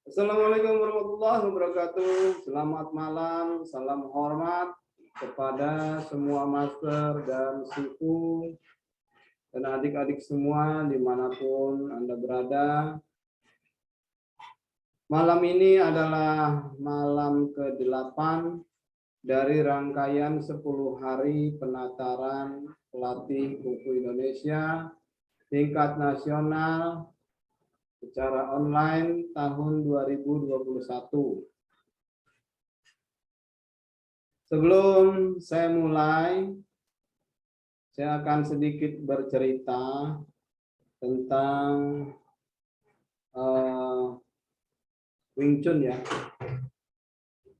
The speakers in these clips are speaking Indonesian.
Assalamualaikum warahmatullahi wabarakatuh. Selamat malam, salam hormat kepada semua master dan sifu dan adik-adik semua dimanapun Anda berada. Malam ini adalah malam ke-8 dari rangkaian 10 hari penataran pelatih kuku Indonesia tingkat nasional secara online tahun 2021. Sebelum saya mulai, saya akan sedikit bercerita tentang Wing Chun ya,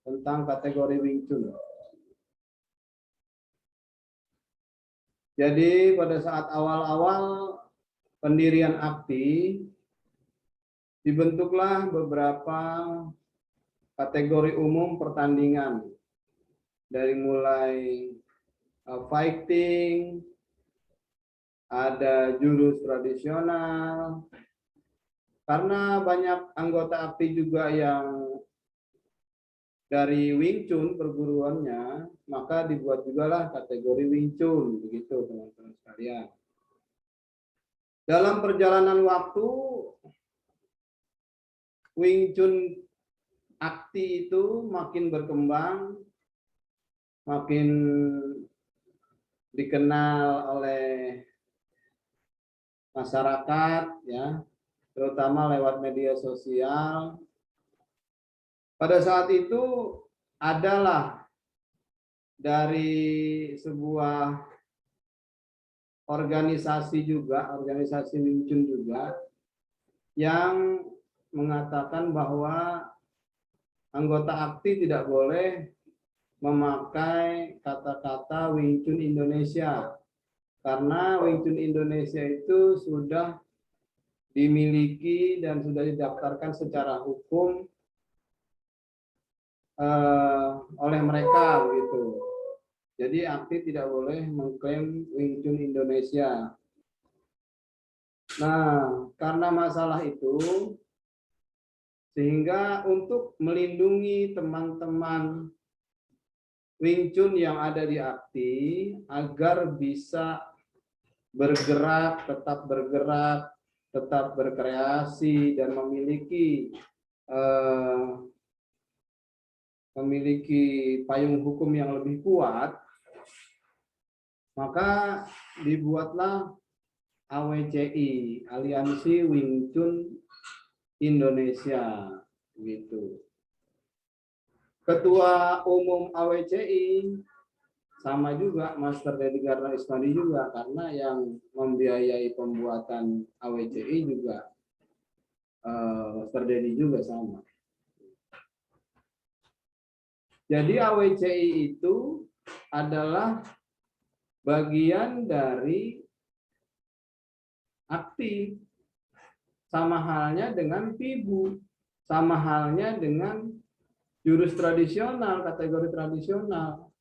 tentang kategori Wing Chun. Jadi pada saat awal-awal pendirian AKTI, dibentuklah beberapa kategori umum pertandingan, dari mulai fighting, ada jurus tradisional, karena banyak anggota AKTI juga yang dari Wing Chun perguruannya, maka dibuat juga lah kategori Wing Chun, begitu teman-teman sekalian. Dalam perjalanan waktu, Wing Chun AKTI itu makin berkembang, makin dikenal oleh masyarakat, ya, terutama lewat media sosial. Pada saat itu adalah dari sebuah organisasi juga, organisasi Wing Chun juga, yang mengatakan bahwa anggota AKTI tidak boleh memakai kata-kata Wing Chun Indonesia, karena Wing Chun Indonesia itu sudah dimiliki dan sudah didaftarkan secara hukum oleh mereka, begitu. Jadi AKTI tidak boleh mengklaim Wing Chun Indonesia. Nah, karena masalah itu, sehingga untuk melindungi teman-teman Wing Chun yang ada di AKTI agar bisa bergerak, tetap berkreasi dan memiliki payung hukum yang lebih kuat, maka dibuatlah AWCI, Aliansi Wing Chun Indonesia, gitu. Ketua Umum AWCI sama juga Master Dedi Garna Ismadi juga, karena yang membiayai pembuatan AWCI juga Master Dedi juga sama. Jadi AWCI itu adalah bagian dari AKTI, sama halnya dengan PIBU, sama halnya dengan jurus tradisional, kategori tradisional.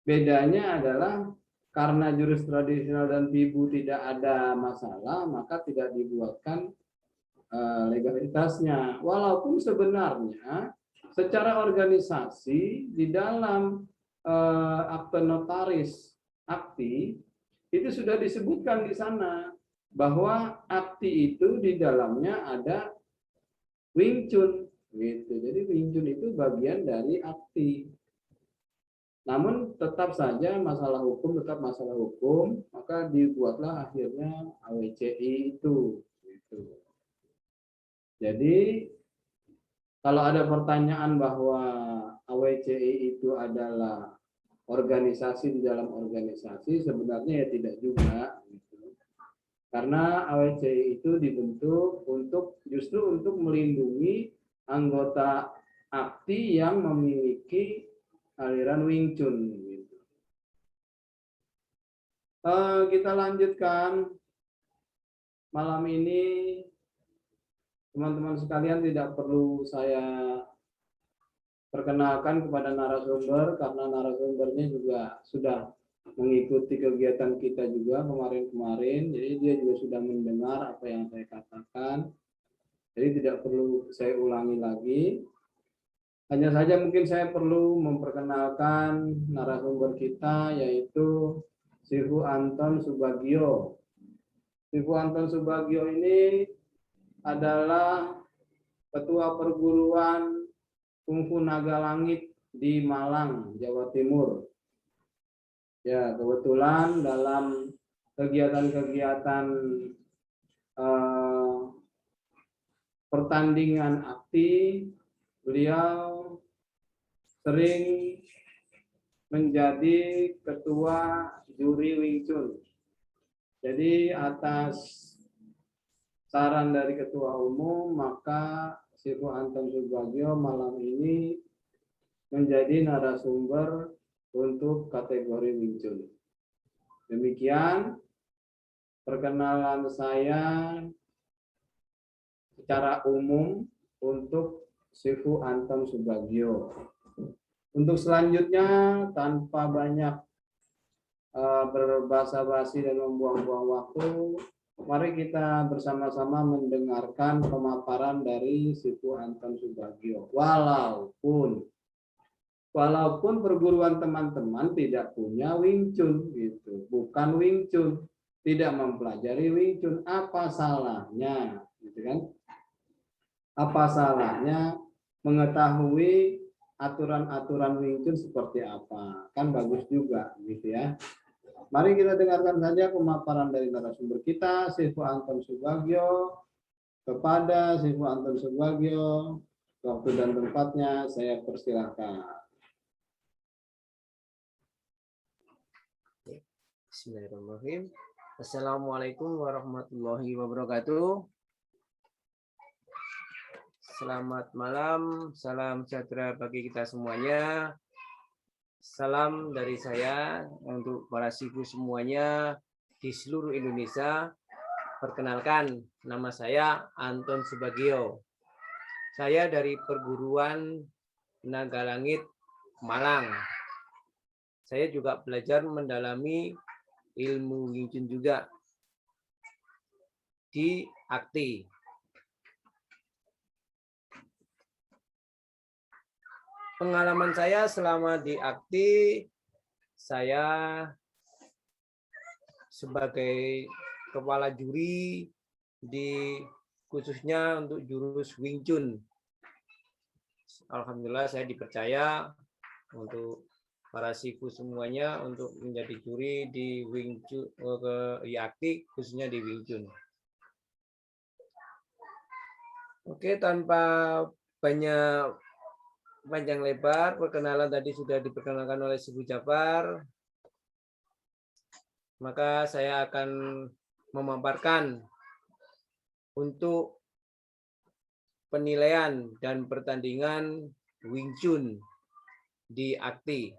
Bedanya adalah karena jurus tradisional dan PIBU tidak ada masalah, maka tidak dibuatkan legalitasnya. Walaupun sebenarnya secara organisasi di dalam akte notaris AKTI itu sudah disebutkan di sana bahwa AKTI itu di dalamnya ada Wing Chun, gitu. Jadi Wing Chun itu bagian dari AKTI. Namun tetap saja masalah hukum tetap masalah hukum, maka dibuatlah akhirnya AWCI itu. Gitu. Jadi kalau ada pertanyaan bahwa AWCI itu adalah organisasi di dalam organisasi, sebenarnya ya tidak juga. Gitu. Karena AWCI itu dibentuk justru untuk melindungi anggota AKTI yang memiliki aliran Wing Chun. Gitu. Kita lanjutkan malam ini, teman-teman sekalian, tidak perlu saya perkenalkan kepada narasumber karena narasumbernya juga sudah mengikuti kegiatan kita juga kemarin-kemarin, jadi dia juga sudah mendengar apa yang saya katakan. Jadi tidak perlu saya ulangi lagi. Hanya saja mungkin saya perlu memperkenalkan narasumber kita, yaitu Sifu Anton Subagio. Sifu Anton Subagio ini adalah Ketua Perguruan Kungfu Naga Langit di Malang, Jawa Timur. Ya, kebetulan dalam kegiatan-kegiatan pertandingan akti, beliau sering menjadi ketua juri Wing Chun. Jadi atas saran dari ketua umum, maka Sifu Anton Subagio malam ini menjadi narasumber untuk kategori Wing Chun. Demikian perkenalan saya secara umum untuk Sifu Anton Subagio. Untuk selanjutnya, tanpa banyak berbasa-basi dan membuang-buang waktu, mari kita bersama-sama mendengarkan pemaparan dari Sifu Anton Subagio. Walaupun perguruan teman-teman tidak punya Wing Chun, gitu, bukan Wing Chun, tidak mempelajari Wing Chun, apa salahnya, gitu kan? Apa salahnya mengetahui aturan-aturan Wing Chun seperti apa? Kan bagus juga, gitu ya. Mari kita dengarkan saja pemaparan dari narasumber kita, Sifu Anton Subagio. Kepada Sifu Anton Subagio, waktu dan tempatnya saya persilahkan. Bismillahirrahmanirrahim. Assalamualaikum warahmatullahi wabarakatuh. Selamat malam, salam sejahtera bagi kita semuanya. Salam dari saya untuk para sifu semuanya di seluruh Indonesia. Perkenalkan, nama saya Anton Subagio. Saya dari Perguruan Naga Langit Malang. Saya juga belajar mendalami ilmu Wing Chun juga di Akti. Pengalaman saya selama di Akti, saya sebagai kepala juri di khususnya untuk jurus Wing Chun. Alhamdulillah saya dipercaya untuk para sifu semuanya untuk menjadi juri di Wing Chun di Akti, khususnya di Wing Chun. Oke, tanpa banyak panjang lebar, perkenalan tadi sudah diperkenalkan oleh Sifu Jafar. Maka saya akan memaparkan untuk penilaian dan pertandingan Wing Chun di Akti.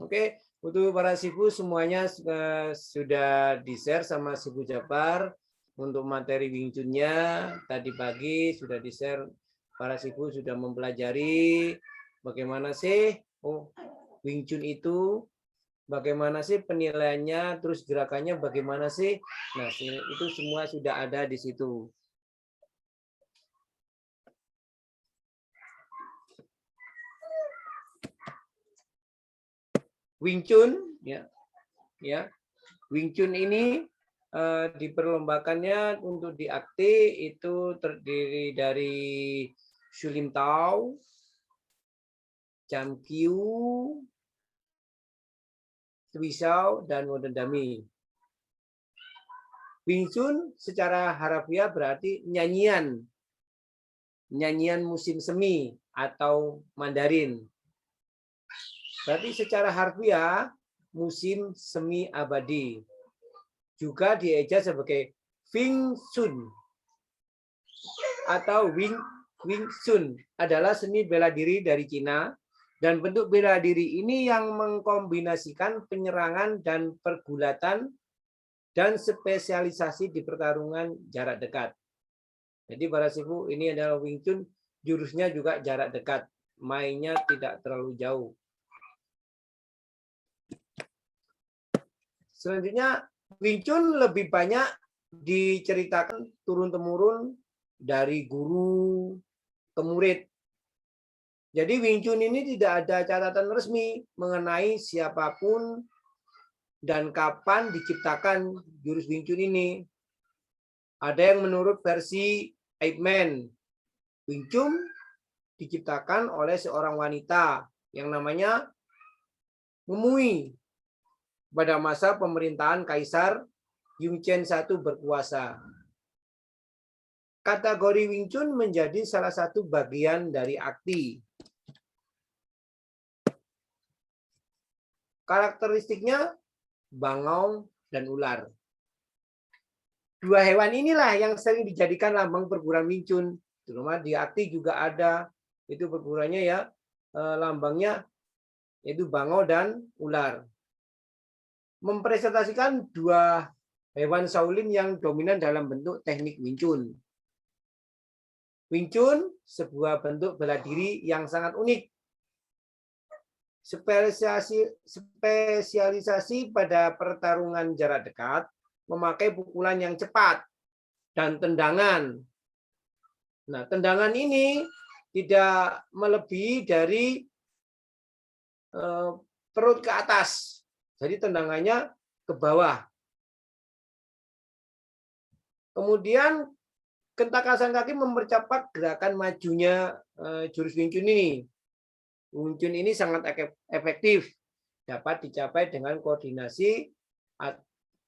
Oke, untuk para sifu semuanya sudah di-share sama Sifu Jafar untuk materi Wing Chun-nya. Tadi pagi sudah di-share, para sifu sudah mempelajari bagaimana sih Wing Chun itu, bagaimana sih penilaiannya, terus gerakannya bagaimana sih. Nah, itu semua sudah ada di situ. Wing Chun, ya, Wing Chun ini diperlombakannya untuk di Akti itu terdiri dari Shu Lim Tao, Cham Kiu, Tui Shao, dan Modern Dami. Wing Chun secara harafiah berarti nyanyian musim semi atau Mandarin. Berarti secara harfiah musim semi abadi. Juga dieja sebagai Wing Chun atau Wing Chun adalah seni bela diri dari Cina, dan bentuk bela diri ini yang mengkombinasikan penyerangan dan pergulatan dan spesialisasi di pertarungan jarak dekat. Jadi para sifu, ini adalah Wing Chun jurusnya juga jarak dekat, mainnya tidak terlalu jauh. Selanjutnya, Wing Chun lebih banyak diceritakan turun-temurun dari guru ke murid. Jadi Wing Chun ini tidak ada catatan resmi mengenai siapapun dan kapan diciptakan jurus Wing Chun ini. Ada yang menurut versi Ip Man, Wing Chun diciptakan oleh seorang wanita yang namanya Memui pada masa pemerintahan Kaisar Yongzheng I berkuasa. Kategori Wing Chun menjadi salah satu bagian dari akti. Karakteristiknya bangau dan ular. Dua hewan inilah yang sering dijadikan lambang perguruan Wing Chun. Terutama di akti juga ada itu perguruannya ya, lambangnya yaitu bangau dan ular. Mempresentasikan dua hewan Shaolin yang dominan dalam bentuk teknik Wing Chun. Wing Chun sebuah bentuk bela diri yang sangat unik. Spesialisasi pada pertarungan jarak dekat, memakai pukulan yang cepat dan tendangan. Nah, tendangan ini tidak melebihi dari perut ke atas. Jadi tendangannya ke bawah. Kemudian gentakasan kaki mempercepat gerakan majunya jurus Wing Chun ini. Wing Chun ini sangat efektif, dapat dicapai dengan koordinasi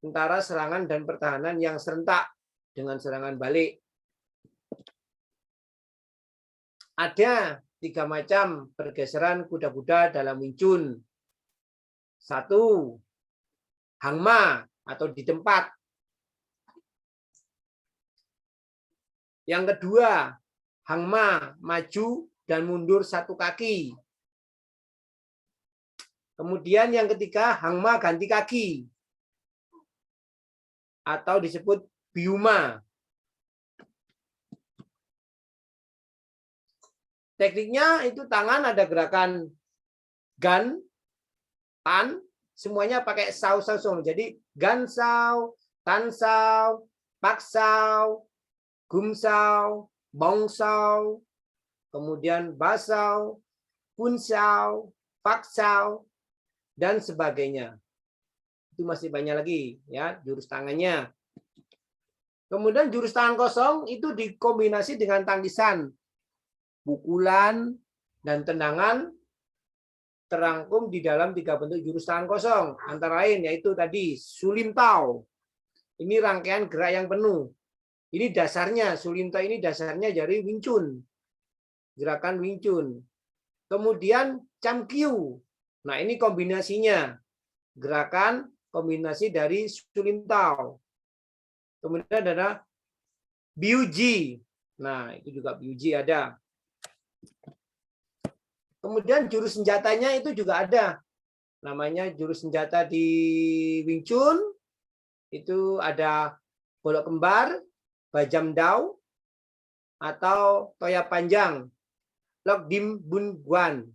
antara serangan dan pertahanan yang serentak dengan serangan balik. Ada 3 macam pergeseran kuda-kuda dalam Wing Chun. 1, hangma atau di tempat. Yang kedua, hangma maju dan mundur 1 kaki. Kemudian yang ketiga, hangma ganti kaki atau disebut biuma. Tekniknya itu tangan ada gerakan gan, pan, semuanya pakai sau-sau. Jadi gan sau, tan sau, pak sau, gum sau, bong sau, kemudian basau, kun sau, pak sau, dan sebagainya. Itu masih banyak lagi ya jurus tangannya. Kemudian jurus tangan kosong itu dikombinasi dengan tangisan, pukulan, dan tendangan terangkum di dalam 3 bentuk jurus tangan kosong. Antara lain yaitu tadi Sulim Tao. Ini rangkaian gerak yang penuh. Ini dasarnya, Sulim Tao ini dasarnya dari Wing Chun. Gerakan Wing Chun. Kemudian Cham Kyu. Nah, ini kombinasinya. Gerakan kombinasi dari Sulim Tao. Kemudian ada Biu Ji. Nah, itu juga Biu Ji ada. Kemudian jurus senjatanya itu juga ada. Namanya jurus senjata di Wing Chun. Itu ada golok kembar, bajam dao, atau toya panjang, lok dim bun guan.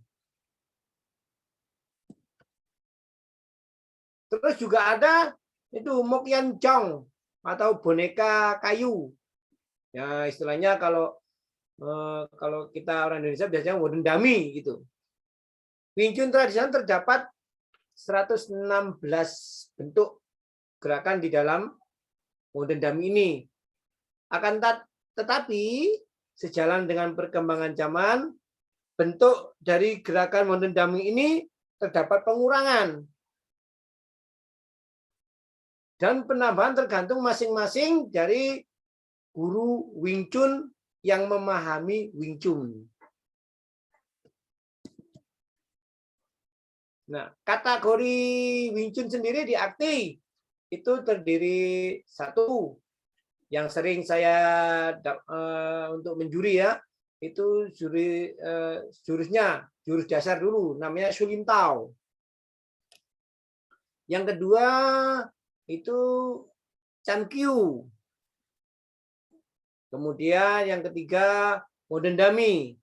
Terus juga ada itu Mokian Chong atau boneka kayu. Ya istilahnya kalau kita orang Indonesia biasanya wooden dummy gitu. Wing Chun tradisional terdapat 116 bentuk gerakan di dalam wooden dummy ini. Akan tetapi sejalan dengan perkembangan zaman, bentuk dari gerakan wooden dummy ini terdapat pengurangan. Dan penambahan tergantung masing-masing dari guru Wing Chun yang memahami Wing Chun. Nah, kategori Wing Chun sendiri di akti itu terdiri 1 yang sering saya untuk menjuri ya, itu jurusnya, jurus dasar dulu, namanya Sulim Tao. Yang kedua itu Chan Kyu. Kemudian yang ketiga Modern Dummy.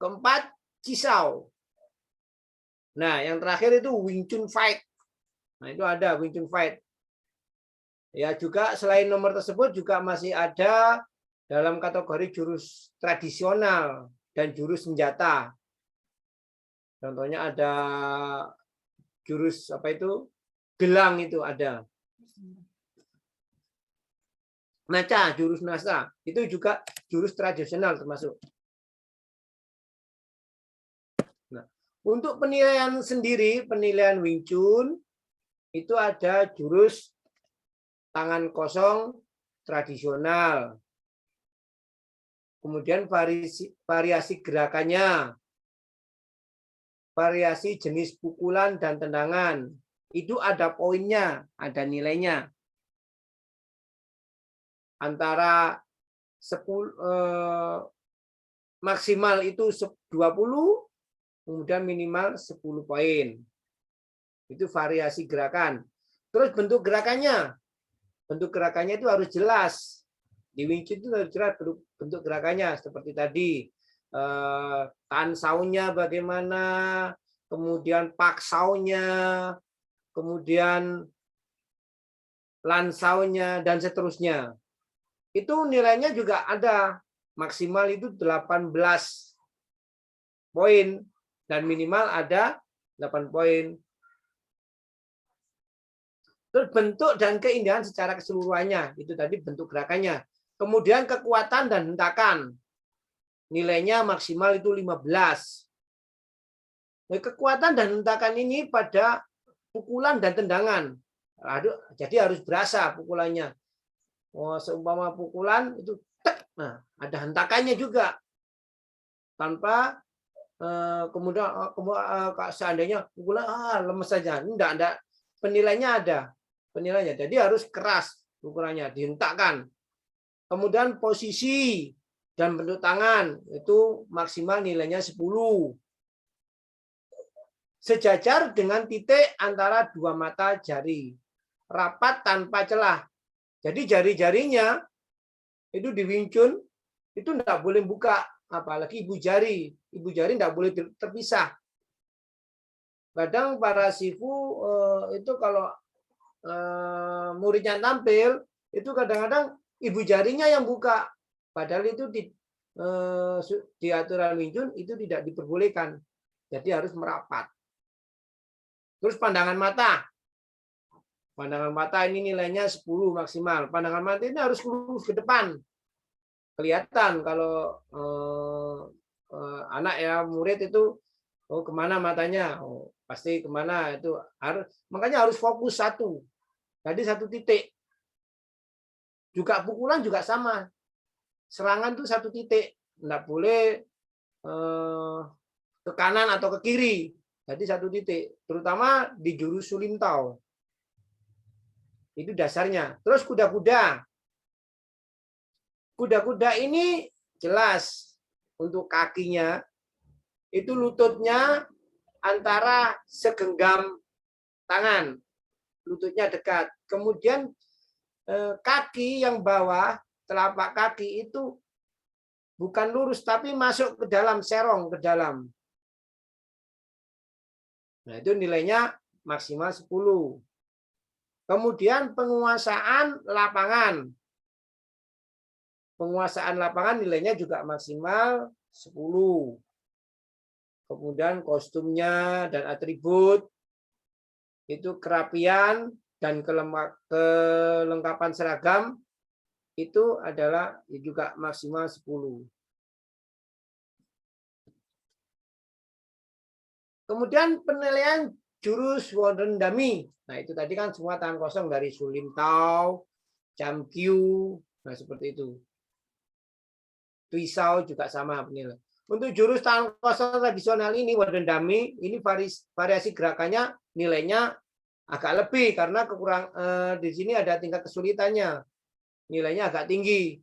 Keempat, Cisau. Nah, yang terakhir itu Wing Chun Fight. Nah, itu ada Wing Chun Fight. Ya, juga selain nomor tersebut juga masih ada dalam kategori jurus tradisional dan jurus senjata. Contohnya ada jurus apa itu? Gelang itu ada. Naca, jurus nasa. Itu juga jurus tradisional termasuk. Nah, untuk penilaian sendiri, penilaian Wing Chun itu ada jurus tangan kosong tradisional. Kemudian variasi gerakannya, variasi jenis pukulan dan tendangan. Itu ada poinnya, ada nilainya. Antara 10 maksimal itu 20, kemudian minimal 10 poin. Itu variasi gerakan. Terus bentuk gerakannya. Bentuk gerakannya itu harus jelas. Di Wing Chun itu harus jelas bentuk gerakannya. Seperti tadi. Tan saunya bagaimana. Kemudian pak saunya. Kemudian lan saunya. Dan seterusnya. Itu nilainya juga ada. Maksimal itu 18 poin. Dan minimal ada 8 poin. Terus bentuk dan keindahan secara keseluruhannya. Itu tadi bentuk gerakannya. Kemudian kekuatan dan hentakan. Nilainya maksimal itu 15. Nah, kekuatan dan hentakan ini pada pukulan dan tendangan. Jadi harus berasa pukulannya. Seumpama pukulan itu tek, nah ada hentakannya juga. Tanpa kemudian seandainya pukulan lemes saja. Enggak, penilainya ada. Penilainya. Jadi harus keras pukulannya, dihentakkan. Kemudian posisi dan bentuk tangan itu maksimal nilainya 10. Sejajar dengan titik antara dua mata jari. Rapat tanpa celah. Jadi jari-jarinya itu di Wing Chun itu enggak boleh buka, apalagi ibu jari. Ibu jari enggak boleh terpisah. Kadang para sifu itu kalau muridnya tampil, itu kadang-kadang ibu jarinya yang buka. Padahal itu di aturan Wing Chun itu tidak diperbolehkan. Jadi harus merapat. Terus pandangan mata. Pandangan mata ini nilainya 10 maksimal. Pandangan mata ini harus lurus ke depan. Kelihatan kalau anak ya murid itu kemana matanya. Pasti kemana itu harus. Makanya harus fokus satu. Jadi satu titik. Juga pukulan juga sama. Serangan itu satu titik. Nggak boleh ke kanan atau ke kiri. Jadi satu titik. Terutama di jurus Sulintao. Itu dasarnya. Terus kuda-kuda. Kuda-kuda ini jelas untuk kakinya. Itu lututnya antara segenggam tangan. Lututnya dekat. Kemudian kaki yang bawah, telapak kaki itu bukan lurus, tapi masuk ke dalam, serong ke dalam. Nah, itu nilainya maksimal 10. Kemudian penguasaan lapangan. Penguasaan lapangan nilainya juga maksimal 10. Kemudian kostumnya dan atribut. Itu kerapian dan kelengkapan seragam. Itu adalah juga maksimal 10. Kemudian penilaian jurus Modern Dummy. Nah, itu tadi kan semua tangan kosong dari Sulintao, Chamkyu, nah seperti itu. Tuisao juga sama penilaian. Untuk jurus tangan kosong tradisional ini Modern Dummy, ini variasi gerakannya nilainya agak lebih karena di sini ada tingkat kesulitannya. Nilainya agak tinggi.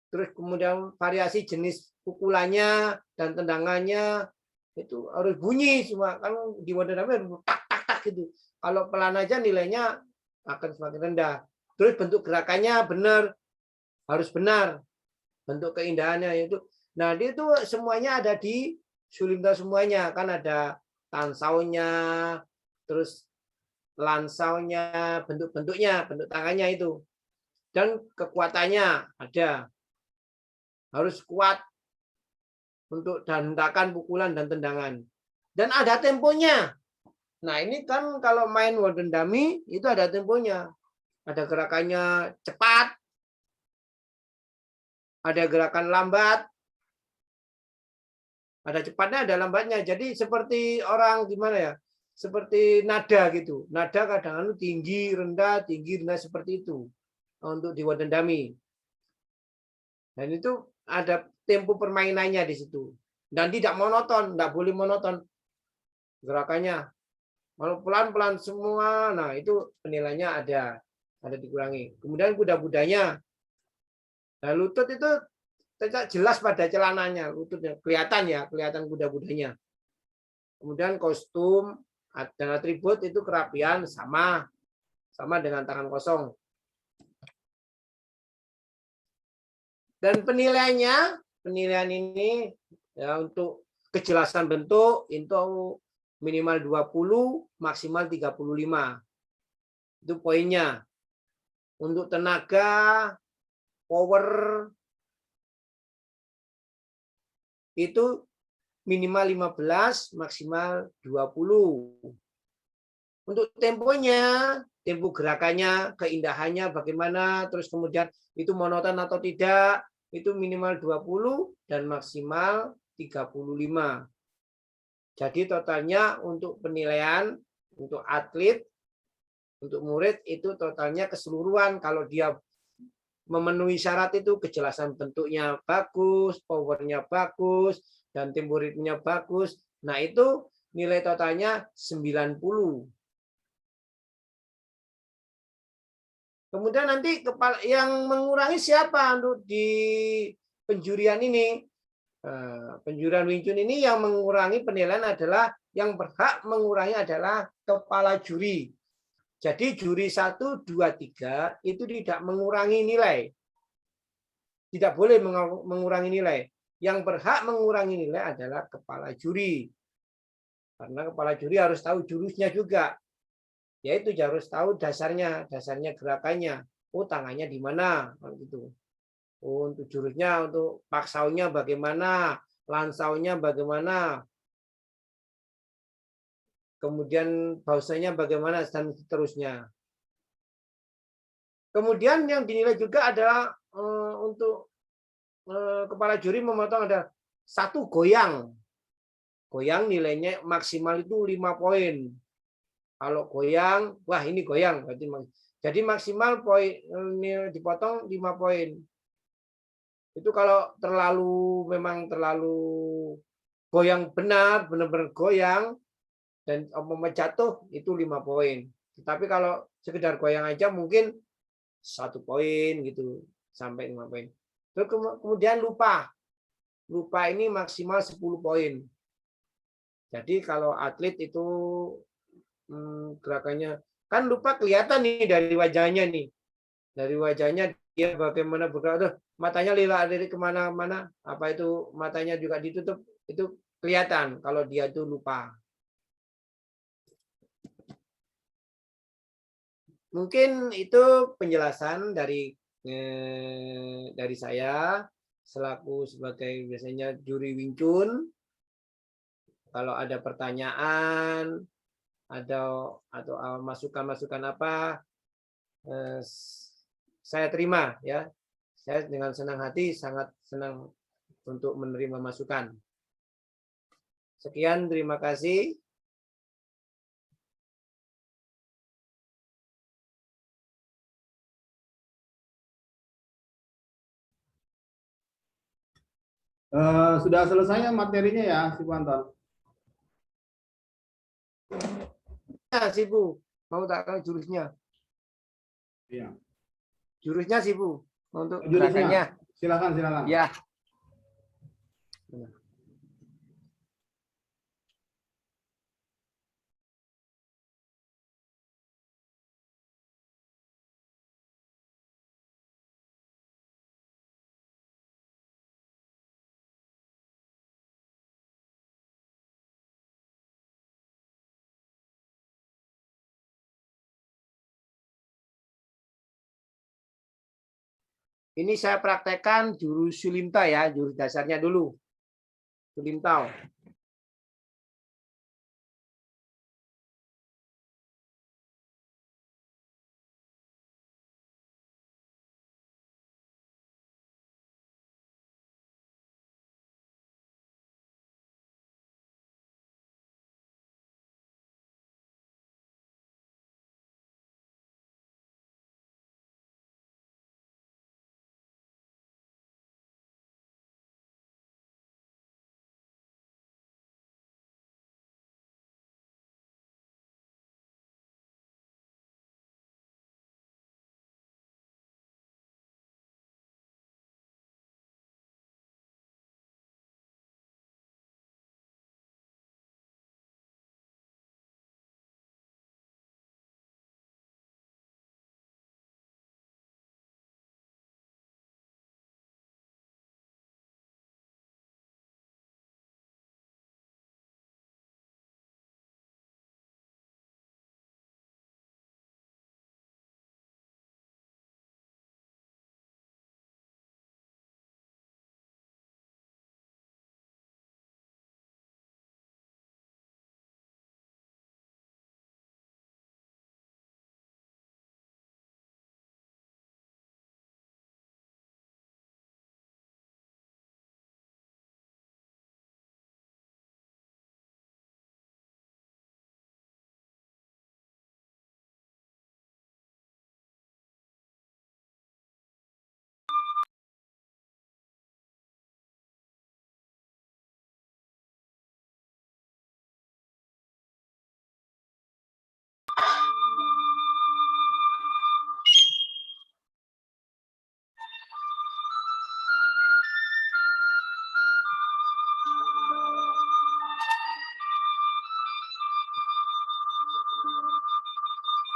Terus kemudian variasi jenis pukulannya dan tendangannya itu harus bunyi semua. Kan di Modern Dummy tak tak tak gitu. Kalau pelan aja nilainya akan semakin rendah. Terus bentuk gerakannya benar, harus benar. bentuk keindahannya itu. Nah, dia itu semuanya ada di Sulimta semuanya, kan ada tansaunya, terus lansaunya, bentuk-bentuknya, bentuk tangannya itu. Dan kekuatannya ada. Harus kuat untuk hentakan, pukulan, dan tendangan. Dan ada temponya. Nah, ini kan kalau main Wonton Dummy itu ada temponya. Ada gerakannya cepat, ada gerakan lambat, ada cepatnya, ada lambatnya. Jadi seperti orang gimana ya? Seperti nada gitu. Nada kadang-kadang tinggi, rendah, seperti itu. Untuk di Wonton Dummy. Dan itu ada tempo permainannya di situ. Dan tidak monoton, tidak boleh monoton gerakannya. Kalau pelan-pelan semua, nah itu penilaiannya ada dikurangi. Kemudian kuda-kudanya. Nah, lutut itu jelas pada celananya, lututnya kelihatan kuda-kudanya. Kemudian kostum dan atribut itu kerapian sama dengan tangan kosong. Dan penilaian ini ya untuk kejelasan bentuk itu minimal 20, maksimal 35. Itu poinnya. Untuk tenaga, power itu minimal 15, maksimal 20. Untuk temponya, tempo gerakannya, keindahannya bagaimana, terus kemudian itu monoton atau tidak, itu minimal 20 dan maksimal 35. Jadi totalnya untuk penilaian, untuk atlet, untuk murid itu totalnya keseluruhan. Kalau dia memenuhi syarat itu kejelasan bentuknya bagus, powernya bagus, dan tempo ritmenya bagus. Nah itu nilai totalnya 90. Kemudian nanti yang mengurangi siapa untuk di penjurian ini? Penjurian Wing Chun ini yang mengurangi penilaian adalah yang berhak mengurangi adalah kepala juri. Jadi juri 1, 2, 3 itu tidak mengurangi nilai. Tidak boleh mengurangi nilai. Yang berhak mengurangi nilai adalah kepala juri. Karena kepala juri harus tahu jurusnya juga. Yaitu harus tahu dasarnya gerakannya. Oh, tangannya di mana? Gitu. Oh, untuk jurusnya, untuk paksaunya bagaimana, lansaunya bagaimana, kemudian bausanya bagaimana, dan seterusnya. Kemudian yang dinilai juga adalah untuk kepala juri memotong ada 1 goyang. Goyang nilainya maksimal itu 5 poin. Kalau goyang, wah ini goyang. Jadi maksimal poin dipotong 5 poin. Itu kalau memang terlalu goyang benar goyang dan jatuh itu 5 poin. Tapi kalau sekedar goyang aja mungkin 1 poin gitu sampai 5 poin. Terus kemudian lupa ini maksimal 10 poin. Jadi kalau atlet itu gerakannya kan lupa kelihatan nih dari wajahnya nih. Dari wajahnya dia bagaimana bergerak, matanya lirik kemana-mana, apa itu matanya juga ditutup, itu kelihatan kalau dia itu lupa. Mungkin itu penjelasan dari saya selaku sebagai biasanya juri Wing Chun. Kalau ada pertanyaan atau masukan-masukan apa, saya terima ya. Saya dengan senang hati sangat senang untuk menerima masukan. Sekian, terima kasih. Sudah selesai ya materinya ya, si Anton? Ya, Sibu. Mau tak tahu jurusnya? Iya. Jurusnya Sibu. Untuk Jurusnya. gerakannya. Silakan. Ya. Ini saya praktekkan jurus Sulimta ya, jurus dasarnya dulu. Sulimtau.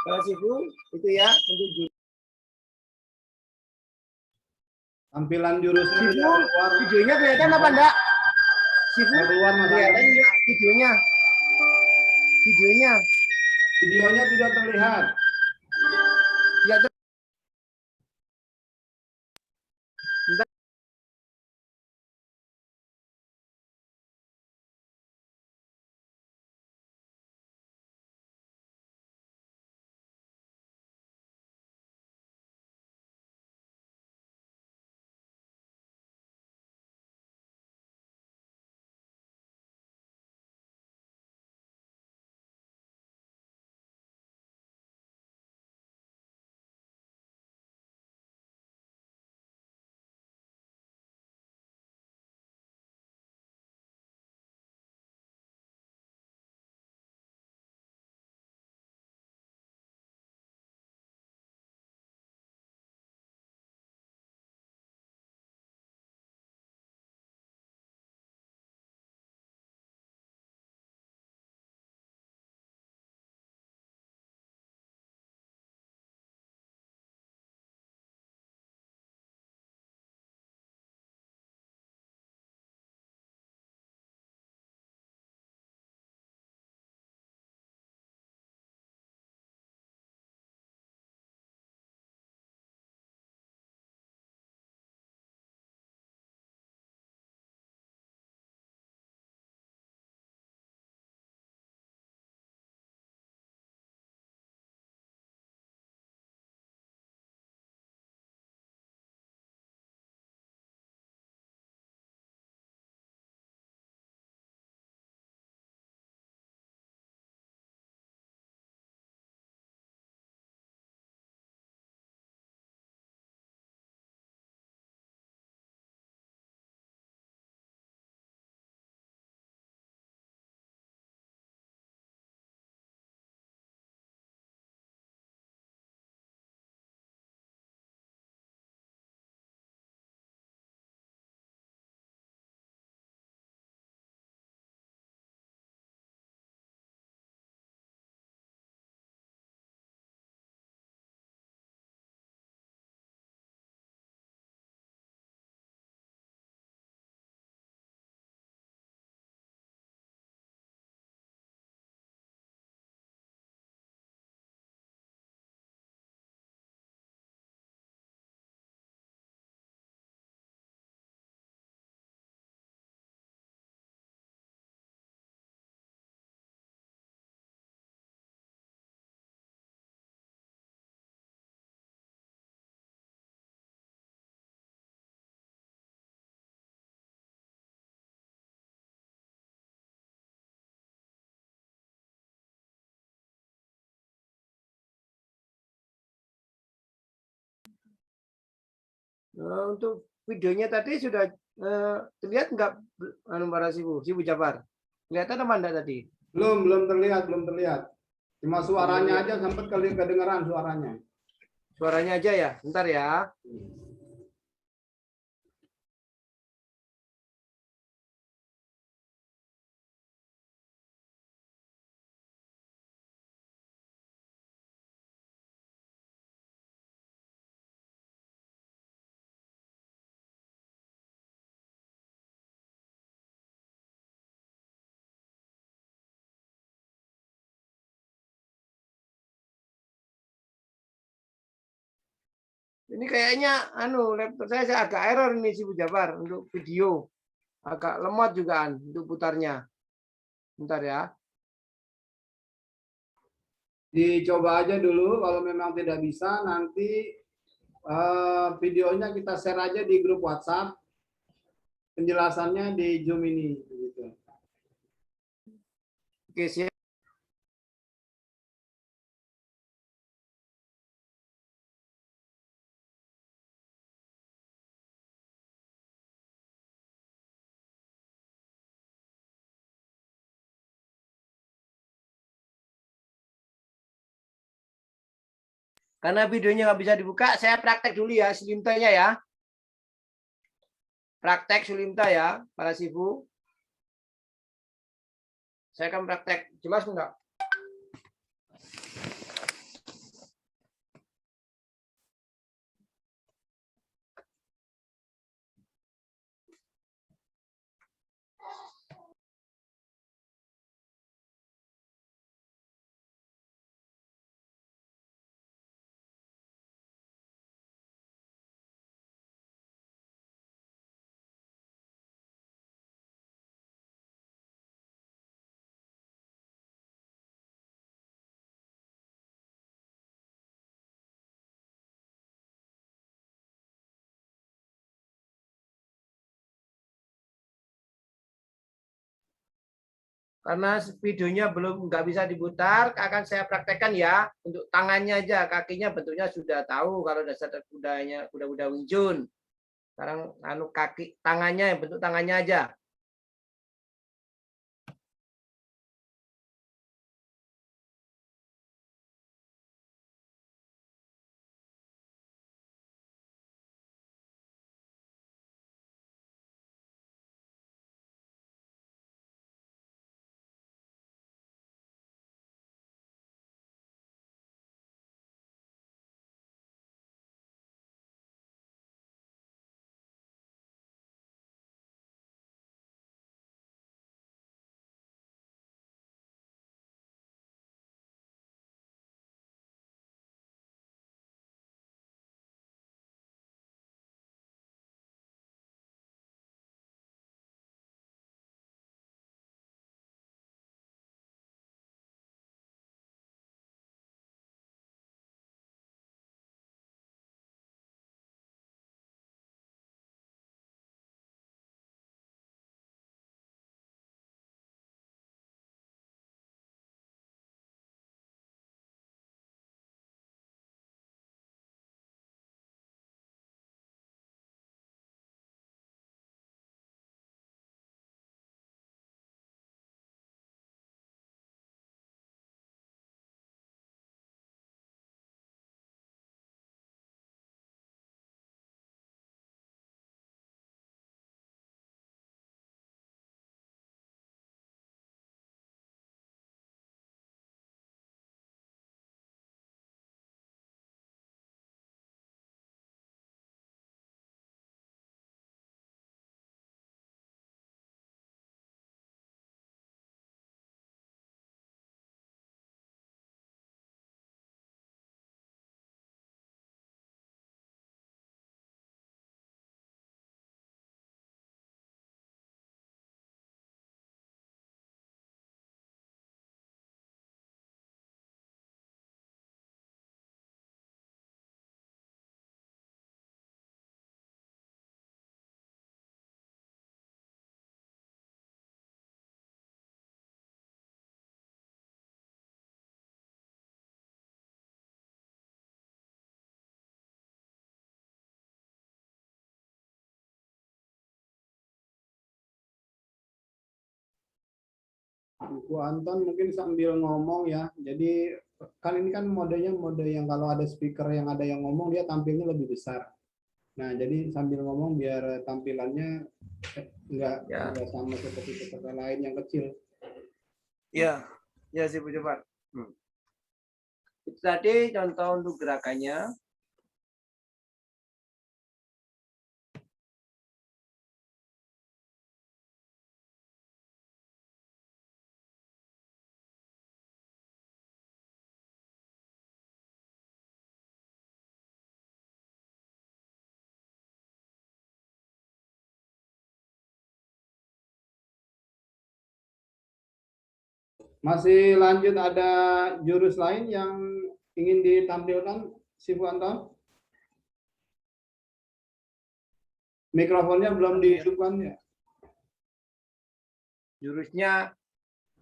Para Sifu, itu ya untuk jurus. Tampilan jurusnya Sifu, tidak keluar. videonya kelihatan apa enggak? Sifu, Tidak keluar, Mas. kelihatan enggak videonya? Videonya. Videonya tidak terlihat. Ya, Untuk videonya tadi sudah terlihat nggak, anu para Sibu Jafar? Kelihatan apa enggak tadi? Belum terlihat, belum terlihat. Cuma suaranya terlihat. aja sempat kali kedengeran suaranya. Suaranya aja ya, bentar ya. Ini kayaknya laptop saya agak error ini Sibu Jafar untuk video. Agak lemot juga untuk putarnya. Bentar ya. Dicoba aja dulu, kalau memang tidak bisa nanti videonya kita share aja di grup WhatsApp. Penjelasannya di Zoom ini. Gitu. Oke, siap. Karena videonya nggak bisa dibuka, saya praktek dulu ya Sulimtanya ya. Praktek Sulimta ya, para Sibu. Saya akan praktek. Jelas enggak? Karena videonya belum nggak bisa diputar, akan saya praktekkan ya untuk tangannya aja, kakinya bentuknya sudah tahu kalau dasar kuda Wing Chun. Sekarang kaki tangannya bentuk tangannya aja. Bu Anton mungkin sambil ngomong ya. Jadi kan ini kan modenya mode yang kalau ada speaker yang ada yang ngomong dia tampilnya lebih besar. Nah, jadi sambil ngomong biar tampilannya enggak sama seperti peserta lain yang kecil. Ya, ya sih Bu Jafar. Itu tadi contoh untuk gerakannya. Masih lanjut ada jurus lain yang ingin ditampilkan, Si Bu Anton? Mikrofonnya belum dihidupkan ya? Jurusnya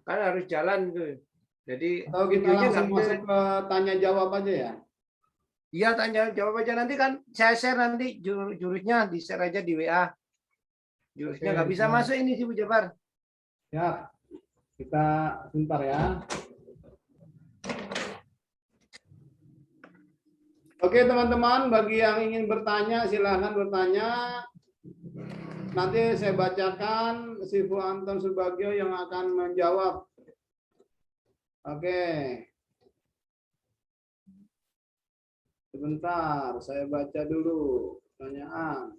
kan harus jalan tuh. Jadi Atau kita videonya langsung nggak bisa. masuk ke tanya jawab aja ya? Iya, tanya jawab aja nanti kan saya share nanti jurusnya di share aja di WA. Jurusnya nggak bisa masuk ini sih Bu Jafar. Ya, kita sebentar ya. Oke teman-teman, bagi yang ingin bertanya silahkan bertanya. Nanti saya bacakan si Bu Anton Subagio yang akan menjawab. Oke. Sebentar, saya baca dulu pertanyaan.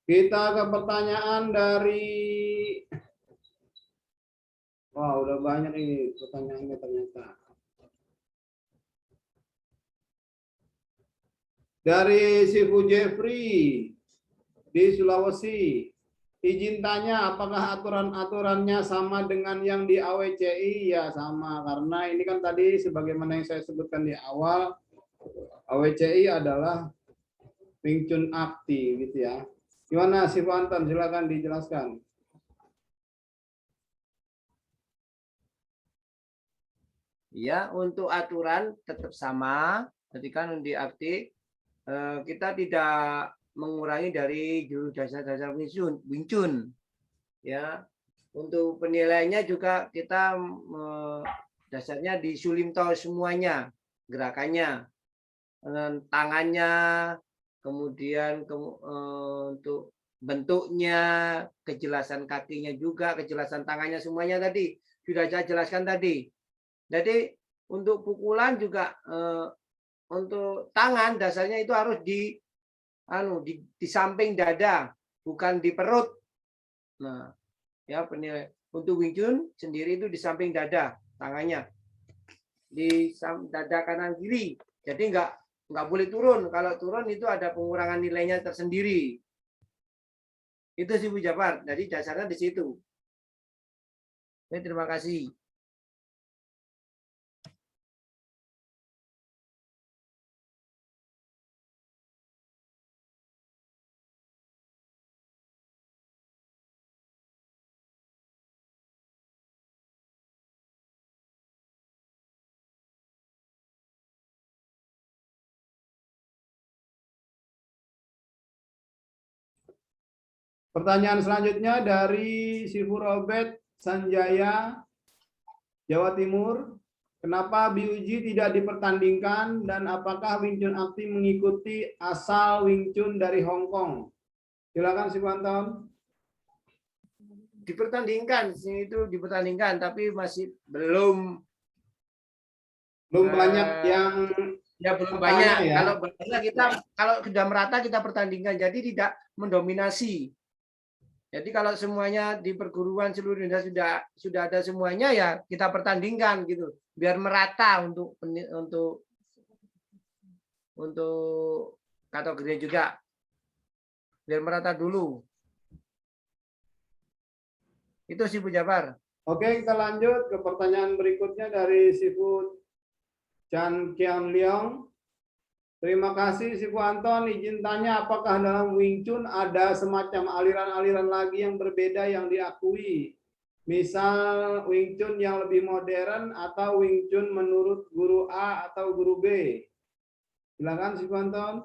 Kita ke pertanyaan dari wah, udah banyak ini pertanyaannya ternyata. Dari Sifu Jeffrey di Sulawesi. Izin tanya, apakah aturan-aturannya sama dengan yang di AWCI? Ya, sama. Karena ini kan tadi sebagaimana yang saya sebutkan di awal, AWCI adalah Wing Chun Akti gitu ya. Gimana Sifu Anton? Silakan dijelaskan. Ya, untuk aturan tetap sama. Jadi kan di akti kita tidak mengurangi dari jurus dasar-dasar Wing Chun. Ya, untuk penilaiannya juga kita dasarnya di Sulimto semuanya, gerakannya, tangannya, kemudian untuk bentuknya, kejelasan kakinya juga, kejelasan tangannya semuanya tadi sudah saya jelaskan tadi. Jadi untuk pukulan juga untuk tangan dasarnya itu harus di samping dada, bukan di perut. Nah, ya penilai untuk Wing Chun sendiri itu di samping dada, tangannya di dada kanan kiri. Jadi nggak boleh turun. Kalau turun itu ada pengurangan nilainya tersendiri. Itu sih Bu Jafar. Jadi dasarnya di situ. Terima kasih. Pertanyaan selanjutnya dari Sifu Robert Sanjaya, Jawa Timur. Kenapa BUG tidak dipertandingkan dan apakah Wing Chun Akti mengikuti asal Wing Chun dari Hong Kong? Silakan Sifu Anton. Dipertandingkan, itu dipertandingkan, tapi masih belum banyak yang ya belum banyak. Ya. Kalau banyak kalau sudah merata kita pertandingkan, jadi tidak mendominasi. Jadi kalau semuanya di perguruan seluruh Indonesia sudah ada semuanya ya kita pertandingkan gitu, biar merata untuk kategori juga, biar merata dulu. Itu sih Bu Jafar. Oke, kita lanjut ke pertanyaan berikutnya dari Sifu Chan Kian Leong. Terima kasih Sifu Anton, izin tanya apakah dalam Wing Chun ada semacam aliran-aliran lagi yang berbeda yang diakui? Misal Wing Chun yang lebih modern atau Wing Chun menurut guru A atau guru B? Silakan Sifu Anton.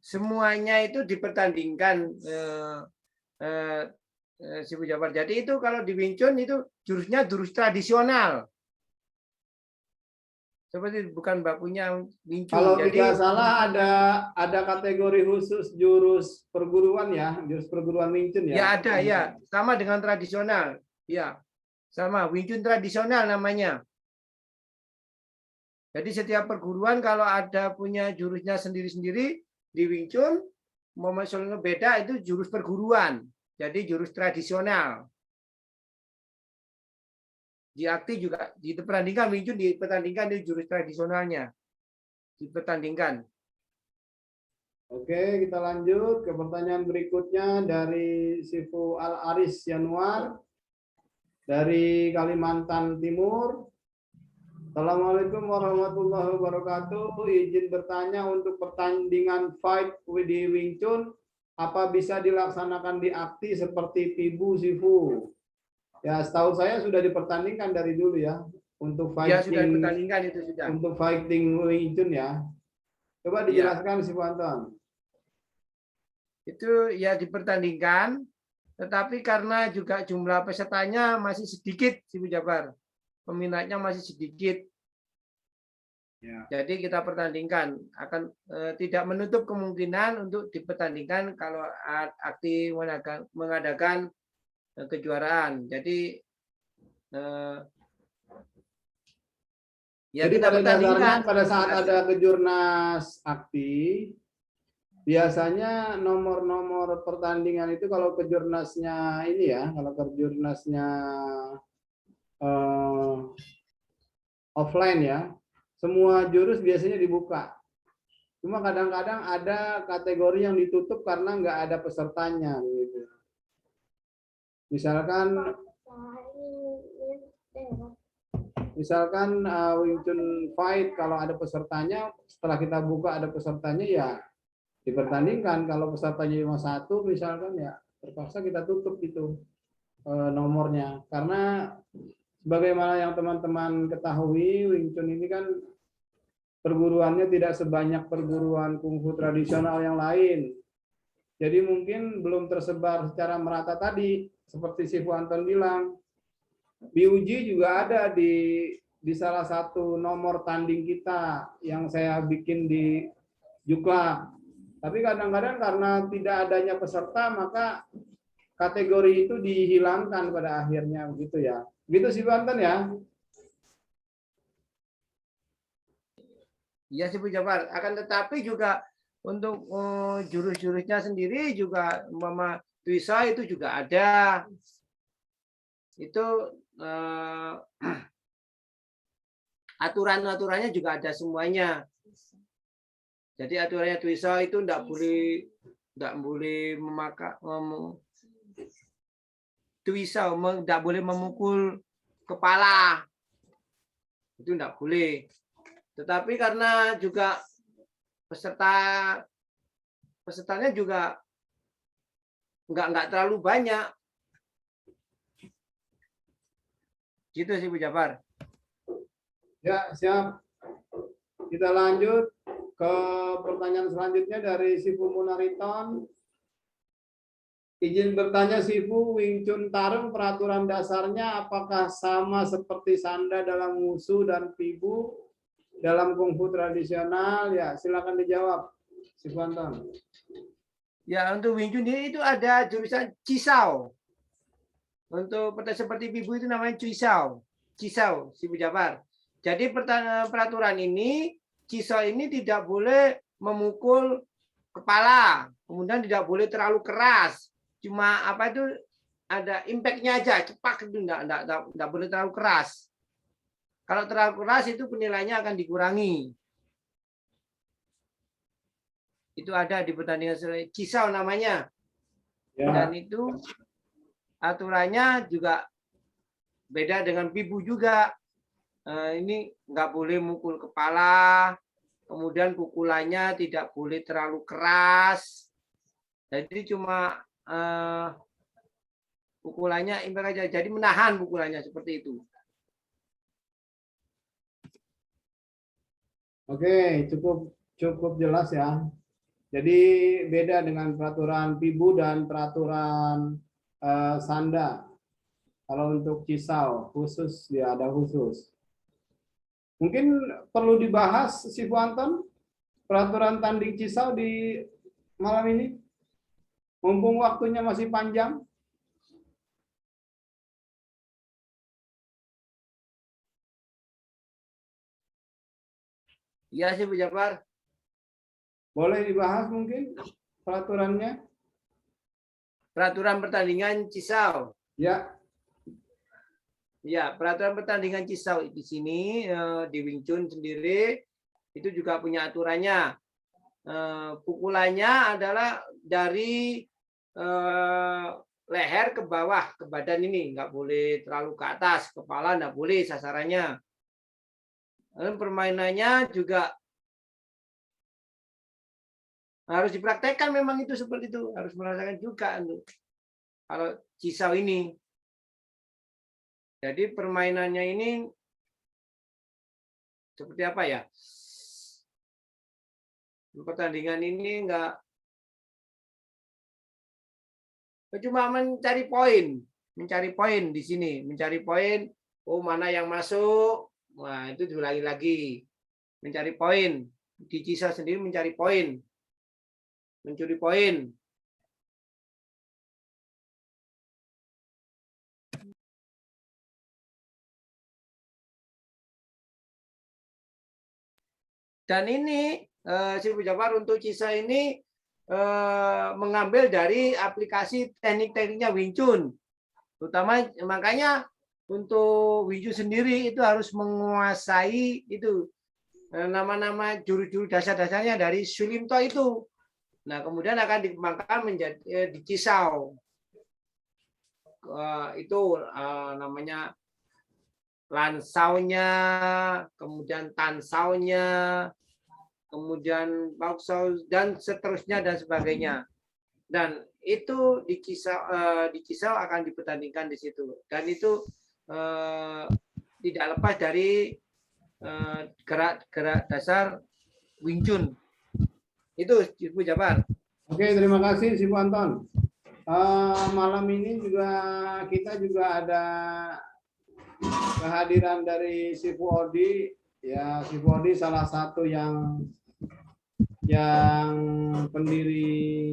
semuanya itu dipertandingkan Sifu Jabar. Jadi itu kalau di Wing Chun itu jurusnya jurus tradisional. Seperti bukan bakunya Wing Chun. Kalau Jadi tidak salah ada kategori khusus jurus perguruan ya, jurus perguruan Wing Chun ya. ya ada ya, sama dengan tradisional. Ya. Sama Wing Chun tradisional namanya. Jadi setiap perguruan kalau ada punya jurusnya sendiri-sendiri di Wing Chun, mau beda itu jurus perguruan. Jadi jurus tradisional. Di akti juga dipertandingkan Wing Chun dipertandingkan di jurus tradisionalnya. Dipertandingkan. Oke, kita lanjut ke pertanyaan berikutnya dari Sifu Al Aris Yanuar dari Kalimantan Timur. Assalamualaikum warahmatullahi wabarakatuh. Izin bertanya untuk pertandingan fight di Wing Chun, apa bisa dilaksanakan di akti seperti Pibu Sifu? Ya, setahu saya sudah dipertandingkan dari dulu ya untuk Ya sudah fighting dipertandingkan itu sudah. untuk fighting Wing Chun ya. Coba dijelaskan Sifu Anton. Itu ya dipertandingkan, tetapi karena juga jumlah pesertanya masih sedikit Sifu Jabar. Peminatnya masih sedikit. Ya. Jadi kita pertandingkan akan tidak menutup kemungkinan untuk dipertandingkan kalau aktif mengadakan kejuaraan. Jadi ya jadi kita pada dasarnya pada saat Masih. ada kejurnas aktif, biasanya nomor-nomor pertandingan itu kalau kejurnasnya ini ya, kalau kejurnasnya offline ya, semua jurus biasanya dibuka. Cuma kadang-kadang ada kategori yang ditutup karena nggak ada pesertanya gitu. Misalkan Wing Chun Fight kalau ada pesertanya, setelah kita buka ada pesertanya ya dipertandingkan. Kalau pesertanya cuma satu misalkan ya terpaksa kita tutup itu nomornya. Karena sebagaimana yang teman-teman ketahui, Wing Chun ini kan perguruannya tidak sebanyak perguruan kungfu tradisional yang lain. Jadi mungkin belum tersebar secara merata tadi, seperti Sifu Anton bilang. BUJ juga ada di salah satu nomor tanding kita yang saya bikin di Jukla. Tapi kadang-kadang karena tidak adanya peserta, maka kategori itu dihilangkan pada akhirnya begitu ya. Begitu Sifu Anton ya. Iya Sifu Jabar. Akan tetapi juga untuk jurus-jurusnya sendiri juga Mama Twisa itu juga ada. Itu aturan-aturannya juga ada semuanya. Jadi aturannya Twisa itu tidak boleh memakai Twisa, tidak boleh memukul kepala. Itu tidak boleh. Tetapi karena juga pesertanya juga nggak terlalu banyak. Gitu sih Bu Jabar. Ya, siap. Kita lanjut ke pertanyaan selanjutnya dari Sifu Munariton. Izin bertanya Sifu, Wing Chun Tarung peraturan dasarnya apakah sama seperti Sanda dalam Wushu dan Pibu dalam kungfu tradisional? Ya, silakan dijawab, Sifu Anton. Ya, untuk Wing Chun itu ada jurusan Cisau. Untuk seperti Pibu itu namanya Cisau, Sifu Jabar. Jadi peraturan ini, Cisau ini tidak boleh memukul kepala, kemudian tidak boleh terlalu keras. Cuma apa itu ada impact-nya aja, cepat itu enggak boleh terlalu keras. Kalau terlalu keras itu penilaiannya akan dikurangi. Itu ada di pertandingan Cisau namanya. Ya. Dan itu aturannya juga beda dengan Pibu juga. Ini nggak boleh mukul kepala, kemudian pukulannya tidak boleh terlalu keras. Jadi cuma pukulannya impact aja, jadi menahan pukulannya seperti itu. Oke, cukup jelas ya. Jadi beda dengan peraturan PIBU dan peraturan Sanda. Kalau untuk Cisau khusus ya ada khusus. Mungkin perlu dibahas si Bu Anton peraturan tanding Cisau di malam ini. Mumpung waktunya masih panjang. Iya sih Bu Jafar. Boleh dibahas mungkin peraturannya? Peraturan pertandingan Cisau. Ya. Ya, peraturan pertandingan Cisau di sini di Wing Chun sendiri itu juga punya aturannya. Pukulannya adalah dari leher ke bawah ke badan ini, nggak boleh terlalu ke atas, kepala nggak boleh sasarannya. Lalu permainannya juga harus dipraktekkan, memang itu seperti itu, harus merasakan juga untuk kalau Cisau ini. Jadi permainannya ini seperti apa ya? Pertandingan ini enggak cuma mencari poin di sini, mencari poin. Oh, mana yang masuk? Wah, itu diulangi lagi. Mencari poin. Di Cisau sendiri mencari poin. Mencuri poin. Dan ini si Bu Jafar untuk Cisau ini mengambil dari aplikasi teknik-tekniknya Wing Chun. Terutama makanya untuk Wing Chun sendiri itu harus menguasai itu nama-nama juru-juru dasar-dasarnya dari Sulimto itu. Nah, kemudian akan dikembangkan menjadi di Cisau. Itu namanya lansaunya, kemudian tansaunya, kemudian baksau dan seterusnya dan sebagainya. Dan itu di Cisau akan dipertandingkan di situ. Dan itu tidak lepas dari gerak-gerak dasar Wing Chun. Itu Bu Jafar. Oke, terima kasih si Bu Anton. Malam ini juga kita juga ada kehadiran dari si Bu Odi. Ya, si Bu Odi salah satu yang pendiri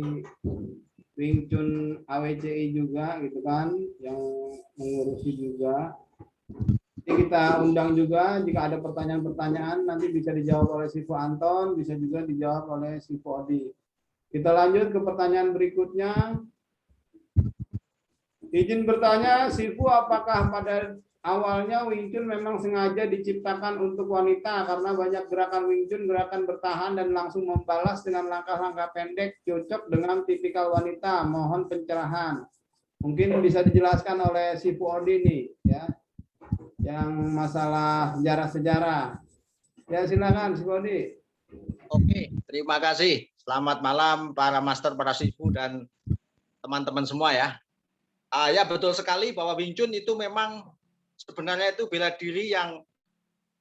Wing Chun AWCI juga gitu kan, yang mengurusi juga. Jadi kita undang juga jika ada pertanyaan-pertanyaan nanti bisa dijawab oleh si Bu Anton, bisa juga dijawab oleh si Bu Odi. Kita lanjut ke pertanyaan berikutnya. Izin bertanya, Sifu, apakah pada awalnya Wing Chun memang sengaja diciptakan untuk wanita karena banyak gerakan Wing Chun, gerakan bertahan dan langsung membalas dengan langkah-langkah pendek cocok dengan tipikal wanita. Mohon pencerahan. Mungkin bisa dijelaskan oleh Sifu Odi nih, ya, yang masalah sejarah-sejarah. Ya, silakan Sifu Odi. Oke, terima kasih. Selamat malam para master, para Sifu dan teman-teman semua ya. Ya betul sekali bahwa Wing Chun itu memang sebenarnya itu bela diri yang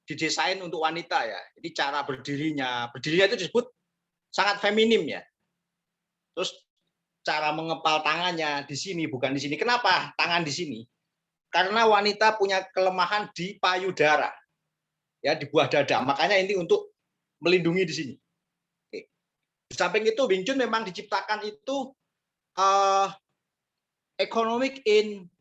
didesain untuk wanita ya. Jadi cara berdirinya itu disebut sangat feminim ya. Terus cara mengepal tangannya di sini bukan di sini. Kenapa tangan di sini? Karena wanita punya kelemahan di payudara. Ya, di buah dada. Makanya ini untuk melindungi di sini. Oke. Di samping itu Wing Chun memang diciptakan itu economic in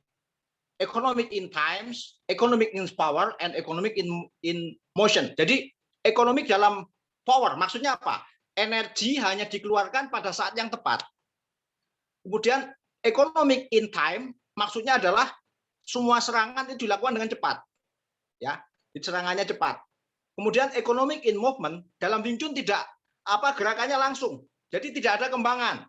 times, economic in power, and economic in motion. Jadi economic dalam power, maksudnya apa? Energi hanya dikeluarkan pada saat yang tepat. Kemudian economic in time, maksudnya adalah semua serangan itu dilakukan dengan cepat. Ya, serangannya cepat. Kemudian economic in movement, dalam Wing Chun tidak gerakannya langsung. Jadi tidak ada kembangan.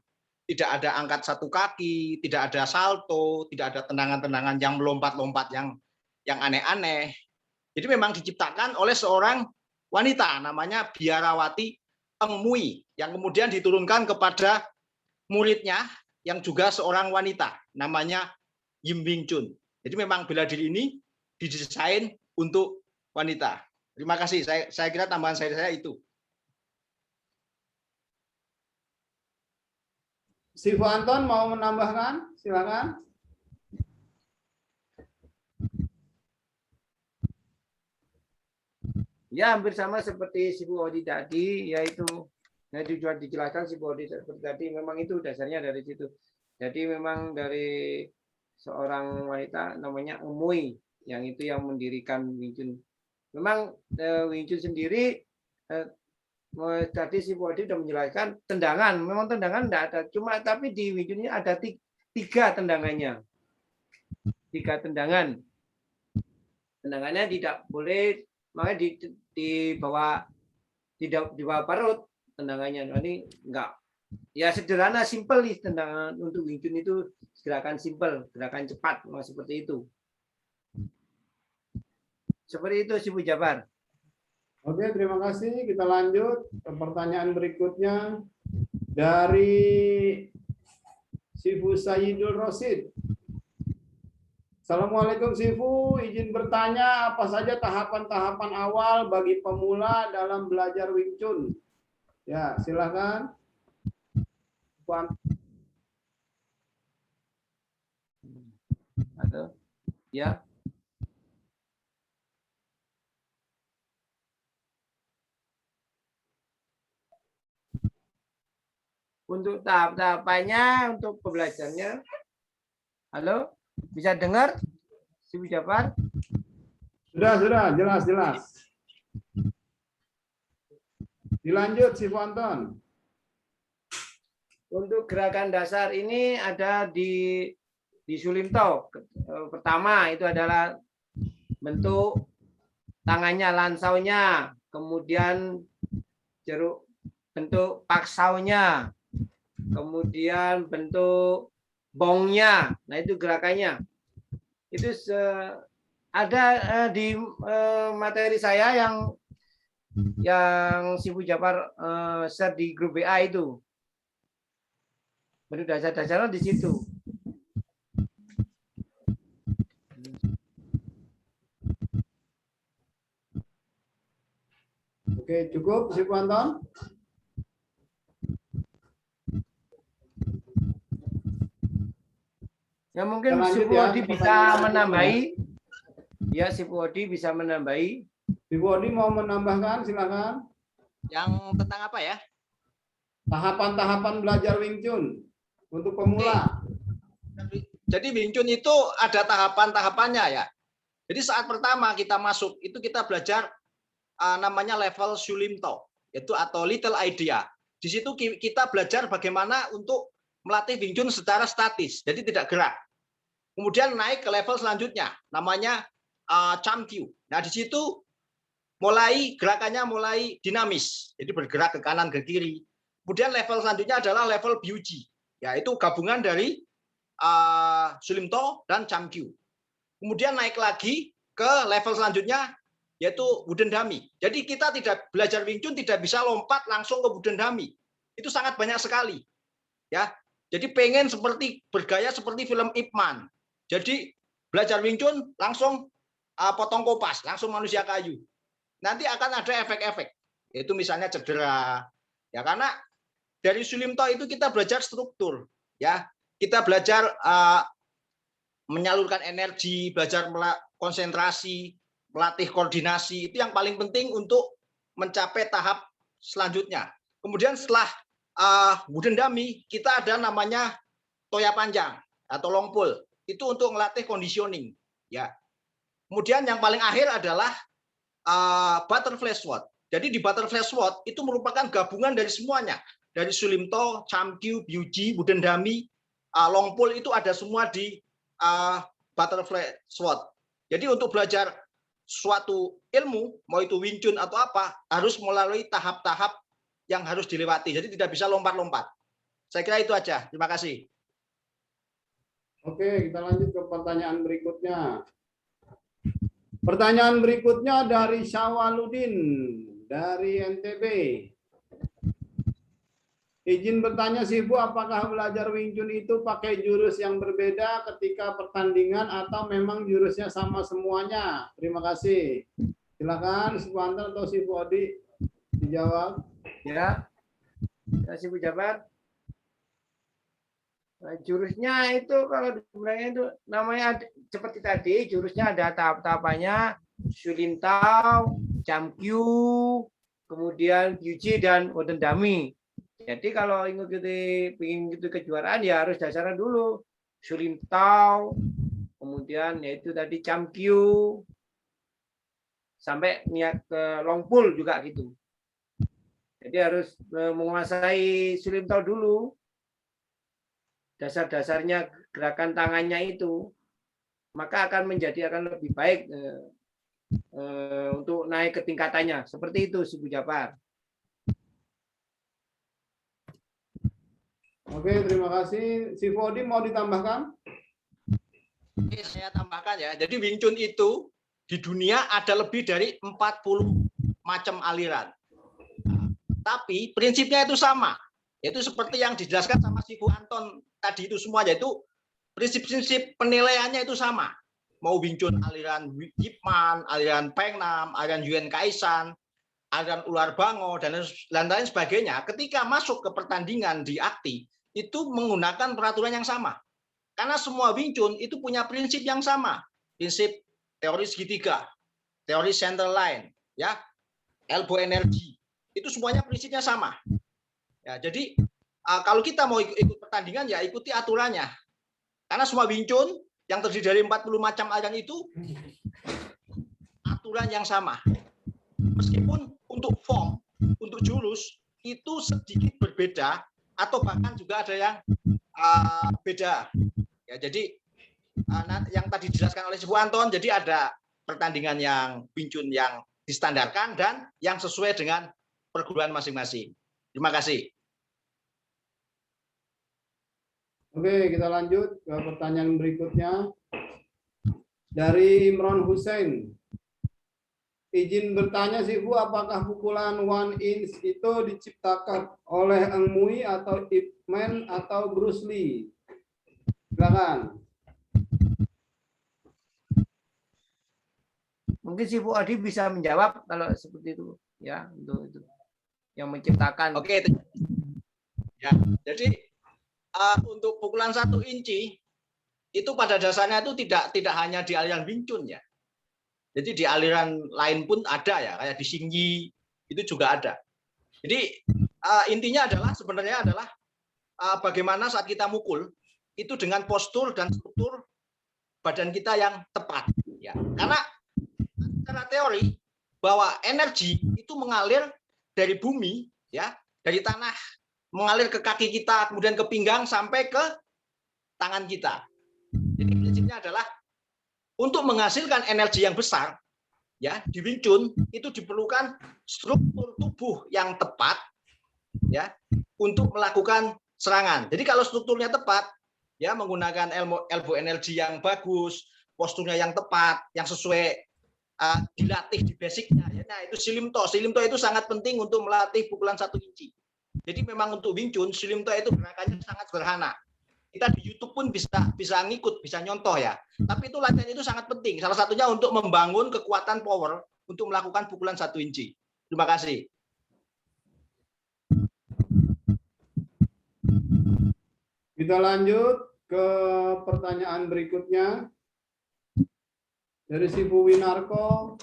Tidak ada angkat satu kaki, tidak ada salto, tidak ada tendangan-tendangan yang melompat-lompat yang aneh-aneh. Jadi memang diciptakan oleh seorang wanita namanya Biarawati Eng Mui yang kemudian diturunkan kepada muridnya yang juga seorang wanita namanya Yim Wing Chun. Jadi memang bela diri ini didesain untuk wanita. Terima kasih. Saya kira tambahan saya itu. Sifu Anton mau menambahkan? Silakan. Ya, hampir sama seperti Sifu Odi tadi, yaitu juga dijelaskan Sifu Odi seperti tadi, memang itu dasarnya dari situ. Jadi memang dari seorang wanita namanya Umui, yang itu yang mendirikan Wing Chun. Memang Wing Chun sendiri tadi Sifu Odi sudah menjelaskan tendangan, memang tendangan tidak ada, cuma tapi di Wing Chun ini ada tiga tendangannya. 3 tendangan. Tendangannya tidak boleh, makanya di bawah, tidak di bawah perut tendangannya. Ini enggak. Ya sederhana, simpel nih tendangan untuk Wing Chun itu, gerakan simpel, gerakan cepat, seperti itu. Seperti itu Sifu Jabar. Oke, terima kasih. Kita lanjut ke pertanyaan berikutnya dari Sifu Sayyidul Rosid. Assalamualaikum Sifu, izin bertanya apa saja tahapan-tahapan awal bagi pemula dalam belajar Wing Chun? Ya, silakan. Atau ya. Untuk tahap-tahapannya, untuk pembelajarannya. Halo? Bisa dengar, Sifu Jafar? Sudah, jelas. Dilanjut, Sifu Anton. Untuk gerakan dasar ini ada di Sulimto. Pertama itu adalah bentuk tangannya, lansaunya, kemudian bentuk paksaunya, kemudian bentuk bongnya. Nah itu gerakannya. Itu ada di materi saya yang Sifu Jafar share di grup WA itu. Bentuk dasar-dasarnya di situ. Oke, cukup Sifu Anton. Ya mungkin Sifu Odi bisa menambahi. Ya, Sifu Odi bisa menambahi. Sifu Odi mau menambahkan, silakan. Yang tentang apa ya? Tahapan-tahapan belajar Wing Chun untuk pemula. Jadi Wing Chun itu ada tahapan-tahapannya ya. Jadi saat pertama kita masuk itu kita belajar namanya level Sulimto, yaitu atau Little Idea. Di situ kita belajar bagaimana untuk melatih Wing Chun secara statis, jadi tidak gerak. Kemudian naik ke level selanjutnya, namanya Cham Kyu. Nah di situ gerakannya mulai dinamis, jadi bergerak ke kanan ke kiri. Kemudian level selanjutnya adalah level Byuji, yaitu gabungan dari Sulimto dan Cham Kyu. Kemudian naik lagi ke level selanjutnya, yaitu Wooden Dummy. Jadi kita tidak belajar Wing Chun tidak bisa lompat langsung ke Wooden Dummy. Itu sangat banyak sekali. Ya. Jadi pengen bergaya seperti film Ip Man. Jadi belajar Wing Chun langsung potong kopas, langsung manusia kayu. Nanti akan ada efek-efek. Yaitu misalnya cedera. Ya karena dari Sulimto itu kita belajar struktur, ya. Kita belajar menyalurkan energi, belajar konsentrasi, melatih koordinasi, itu yang paling penting untuk mencapai tahap selanjutnya. Kemudian setelah Wooden Dummy, kita ada namanya toya panjang atau long pull. Itu untuk melatih conditioning. Ya. Kemudian yang paling akhir adalah butterfly sword. Jadi di butterfly sword itu merupakan gabungan dari semuanya. Dari Sulimto, Cham Kyu, Byuji, Wooden Dummy, long pull itu ada semua di butterfly sword. Jadi untuk belajar suatu ilmu, mau itu Wing Chun atau apa, harus melalui tahap-tahap yang harus dilewati. Jadi tidak bisa lompat-lompat. Saya kira itu aja. Terima kasih. Oke, kita lanjut ke pertanyaan berikutnya. Pertanyaan berikutnya dari Syawaludin dari NTB. Izin bertanya Sifu, apakah belajar Wing Chun itu pakai jurus yang berbeda ketika pertandingan atau memang jurusnya sama semuanya? Terima kasih. Silakan Sifu Anton atau Sifu Odi dijawab. Ya, Sifu Jafar. Nah, jurusnya itu kalau sebenarnya itu namanya seperti tadi, jurusnya ada tahap-tahapannya, Sulintao, Chamkyu, kemudian Yuji dan Wodendami. Jadi kalau ingin itu kejuaraan ya harus dasarnya dulu Sulintao, kemudian yaitu tadi Chamkyu, sampai niat ke Longpul juga gitu. Jadi harus menguasai Sulintao dulu. Dasar-dasarnya gerakan tangannya itu, maka akan lebih baik untuk naik ke tingkatannya. Seperti itu, Sibu Japar. Oke, terima kasih. Si Fodi mau ditambahkan? Oke, saya tambahkan ya. Jadi Wing Chun itu di dunia ada lebih dari 40 macam aliran. Tapi prinsipnya itu sama. Yaitu seperti yang dijelaskan sama Sifu Anton tadi itu semua, yaitu prinsip-prinsip penilaiannya itu sama. Mau Wing Chun aliran Yip Man, aliran Peng Nam, aliran Yuen Kaisan, aliran Ular Bango, dan lain sebagainya. Ketika masuk ke pertandingan di AKTI, itu menggunakan peraturan yang sama. Karena semua Wing Chun itu punya prinsip yang sama. Prinsip teori segitiga, teori central line, ya, elbow energy. Itu semuanya prinsipnya sama. Ya, jadi kalau kita mau ikut pertandingan ya ikuti aturannya. Karena semua Wing Chun yang terdiri dari 40 macam aliran itu aturan yang sama. Meskipun untuk form, untuk jurus itu sedikit berbeda atau bahkan juga ada yang beda. Ya, jadi yang tadi dijelaskan oleh Sifu Anton, jadi ada pertandingan yang Wing Chun yang distandarkan dan yang sesuai dengan perguruan masing-masing. Terima kasih. Oke, kita lanjut ke pertanyaan berikutnya. Dari Imron Hussein. Izin bertanya Sifu, apakah pukulan one inch itu diciptakan oleh Eng Mui atau Ip Man atau Bruce Lee? Silakan. Mungkin Sifu Adi bisa menjawab kalau seperti itu, ya, untuk itu yang menciptakan. Oke, ya, jadi untuk pukulan 1 inci itu pada dasarnya itu tidak hanya di aliran Wing Chun ya. Jadi di aliran lain pun ada ya, kayak di Xingyi itu juga ada. Jadi intinya adalah sebenarnya adalah bagaimana saat kita mukul itu dengan postur dan struktur badan kita yang tepat ya. Karena secara teori bahwa energi itu mengalir dari bumi ya, dari tanah mengalir ke kaki kita, kemudian ke pinggang sampai ke tangan kita. Jadi prinsipnya adalah untuk menghasilkan energi yang besar, ya di Wing Chun itu diperlukan struktur tubuh yang tepat, ya untuk melakukan serangan. Jadi kalau strukturnya tepat, ya menggunakan elbow energy yang bagus, posturnya yang tepat, yang sesuai dilatih di basicnya. Ya, nah itu Silimto. Silimto itu sangat penting untuk melatih pukulan 1 inci. Jadi memang untuk Wing Chun, Silimto itu gerakannya sangat sederhana. Kita di YouTube pun bisa ngikut, bisa nyontoh ya. Tapi itu latihan itu sangat penting. Salah satunya untuk membangun kekuatan power untuk melakukan pukulan 1 inci. Terima kasih. Kita lanjut ke pertanyaan berikutnya. Dari Sifu Winarko.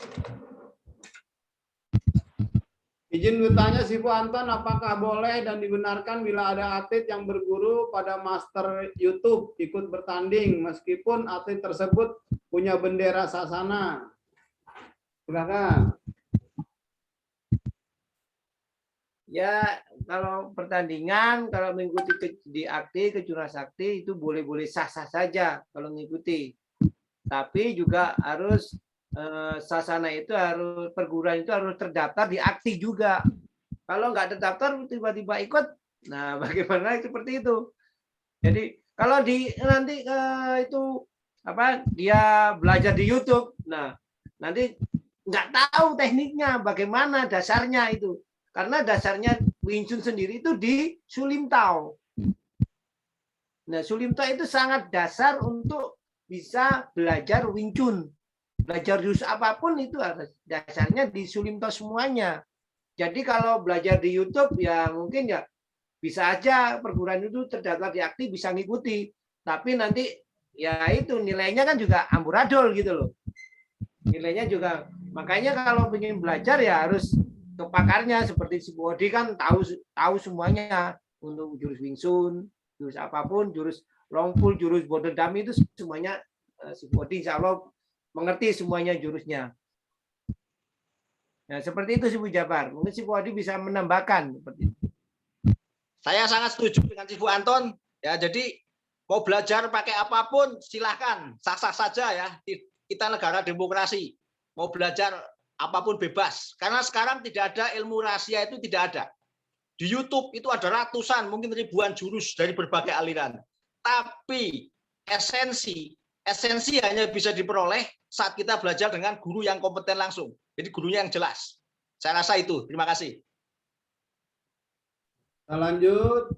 Izin bertanya Sifu Anton, apakah boleh dan dibenarkan bila ada atlet yang berguru pada master YouTube ikut bertanding meskipun atlet tersebut punya bendera sasana? Silakan. Ya, kalau pertandingan, kalau mengikuti di AKTI, kejuaraan sakti itu boleh-boleh sah-sah saja kalau mengikuti. Tapi juga harus sasana itu harus, perguruan itu harus terdaftar di AKTI juga. Kalau nggak terdaftar tiba-tiba ikut, nah bagaimana seperti itu. Jadi kalau nanti itu apa dia belajar di YouTube, nah nanti nggak tahu tekniknya bagaimana dasarnya itu. Karena dasarnya Wing Chun sendiri itu di Sulimtao. Nah, Sulimtao itu sangat dasar untuk bisa belajar Wing Chun. Belajar jurus apapun itu harus dasarnya di Sulimtao semuanya. Jadi kalau belajar di YouTube ya mungkin ya Bisa aja perguruan itu terdaftar di akti bisa ngikuti, tapi nanti ya itu nilainya kan juga amburadul gitu loh. Nilainya juga, makanya kalau ingin belajar ya harus ke pakarnya, seperti si Bodi kan tahu semuanya untuk jurus Wing Chun, jurus apapun, jurus Long Pull, jurus Boden Dummy itu semuanya si Bodi insya Allah mengerti semuanya jurusnya. Nah, seperti itu si Bu Jabar. Mungkin si Bodi bisa menambahkan seperti itu. Saya sangat setuju dengan Ibu Anton. Ya, jadi mau belajar pakai apapun silahkan, sah-sah saja ya. Kita negara demokrasi, mau belajar apapun bebas. Karena sekarang tidak ada ilmu rahasia, itu tidak ada. Di YouTube itu ada ratusan, mungkin ribuan jurus dari berbagai aliran. Tapi esensi hanya bisa diperoleh saat kita belajar dengan guru yang kompeten langsung. Jadi gurunya yang jelas. Saya rasa itu. Terima kasih. Kita lanjut.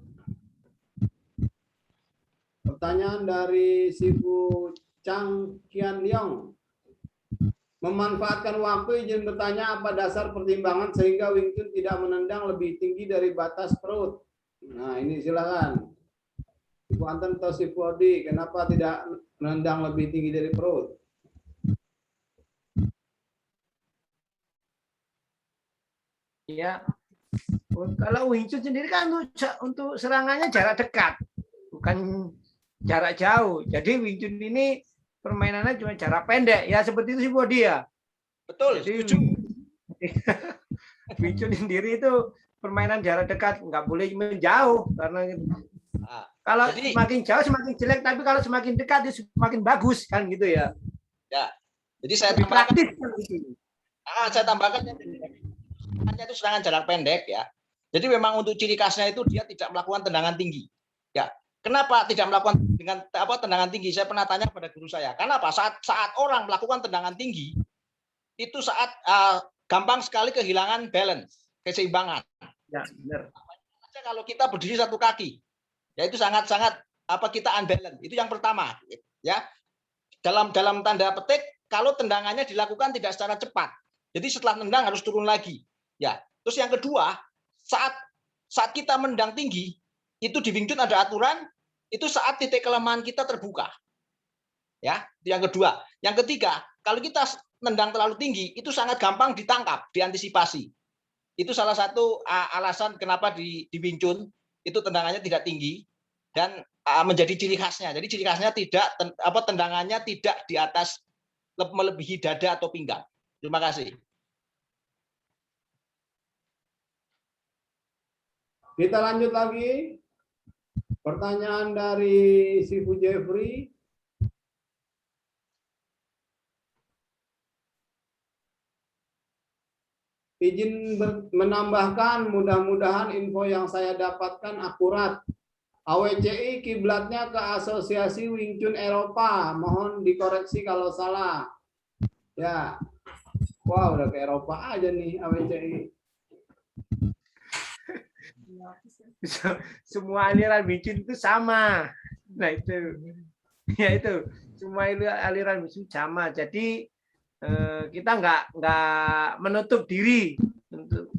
Pertanyaan dari Sifu Chang Kian Leong. Memanfaatkan waktu, izin bertanya apa dasar pertimbangan sehingga Wing Chun tidak menendang lebih tinggi dari batas perut? Nah, ini silakan. Ibu Anton atau Sifu Odi, kenapa tidak menendang lebih tinggi dari perut? Ya, kalau Wing Chun sendiri kan untuk serangannya jarak dekat, bukan jarak jauh. Jadi Wing Chun ini permainannya cuma jarak pendek, ya seperti itu sih buat dia. Betul, jadi, setuju. Wing Chun sendiri itu permainan jarak dekat, nggak boleh menjauh karena kalau jadi, semakin jauh semakin jelek, tapi kalau semakin dekat itu semakin bagus kan gitu ya. Ya, jadi saya lebih tambahkan. Praktis, saya tambahkan itu serangan jarak pendek ya. Jadi memang untuk ciri khasnya itu dia tidak melakukan tendangan tinggi. Ya, kenapa tidak melakukan dengan tendangan tinggi? Saya pernah tanya pada guru saya. Kenapa? Saat orang melakukan tendangan tinggi itu saat gampang sekali kehilangan balance, keseimbangan. Ya, benar. Kalau kita berdiri satu kaki, ya itu sangat-sangat kita unbalance. Itu yang pertama, ya. Dalam tanda petik, kalau tendangannya dilakukan tidak secara cepat. Jadi setelah tendang harus turun lagi. Ya. Terus yang kedua, saat kita mendang tinggi, itu di Wing Chun ada aturan, itu saat titik kelemahan kita terbuka. Ya, itu yang kedua. Yang ketiga, kalau kita nendang terlalu tinggi, itu sangat gampang ditangkap, diantisipasi. Itu salah satu alasan kenapa di Wing Chun itu tendangannya tidak tinggi dan menjadi ciri khasnya. Jadi ciri khasnya tendangannya tidak di atas melebihi dada atau pinggang. Terima kasih. Kita lanjut lagi. Pertanyaan dari Sifu Jeffrey. Izin menambahkan, mudah-mudahan info yang saya dapatkan akurat. AWCI kiblatnya ke Asosiasi Wing Chun Eropa. Mohon dikoreksi kalau salah. Ya. Wow, udah ke Eropa aja nih AWCI. Semua aliran Wing Chun itu sama. Nah itu. Ya itu. Semua aliran Wing Chun sama. Jadi kita nggak menutup diri,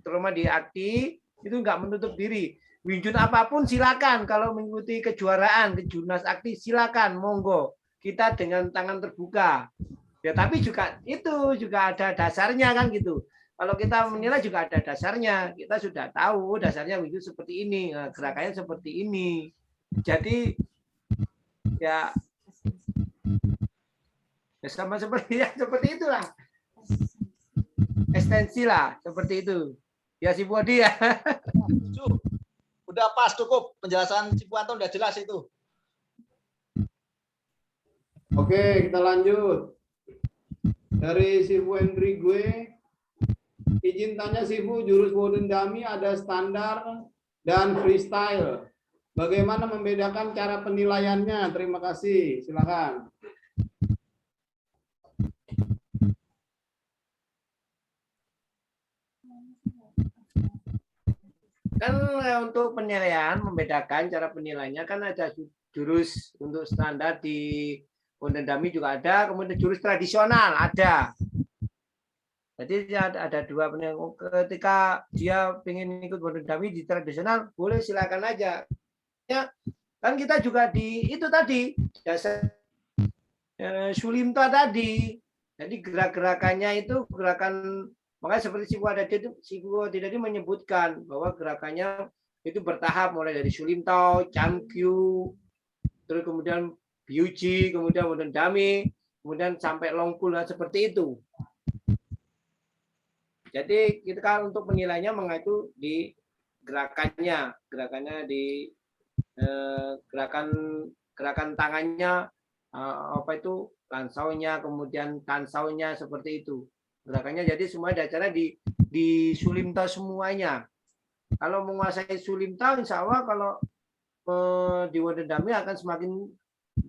terutama di akti itu nggak menutup diri. Wing Chun apapun silakan, kalau mengikuti kejuaraan kejurnas akti silakan, monggo, kita dengan tangan terbuka. Ya tapi juga itu juga ada dasarnya kan gitu. Kalau kita menilai juga ada dasarnya, kita sudah tahu dasarnya Wing Chun seperti ini, gerakannya seperti ini. Jadi ya sama seperti itulah, ekstensi lah seperti itu ya si Bodi ya. Udah pas, cukup penjelasan si Bu Anton udah jelas itu. Oke, kita lanjut dari Sifu Hendri gue. Izin tanya Sifu, jurus Boden Dummy ada standar dan freestyle. Bagaimana membedakan cara penilaiannya? Terima kasih. Silakan. Kan untuk penilaian, membedakan cara penilaiannya kan ada jurus untuk standar di Boden Dummy juga ada, kemudian jurus tradisional ada. Jadi ada dua penengok. Ketika dia pengen ikut Wonton Dami di tradisional, boleh silakan aja. Ya, kan kita juga di itu tadi dasar Sulimta tadi. Jadi gerak-gerakannya itu gerakan, makanya seperti Sifu tadi menyebutkan bahwa gerakannya itu bertahap mulai dari Sulimta, Chamkyu, terus kemudian Byuji, kemudian Wonton Dami, kemudian sampai Longkul seperti itu. Jadi kita untuk menilainya mengacu di gerakannya di gerakan tangannya, apa itu lansaunya, kemudian tansaunya seperti itu gerakannya. Jadi semua dasarnya di Sulimta semuanya. Kalau menguasai Sulimta, insya Allah kalau di Wonton Dami akan semakin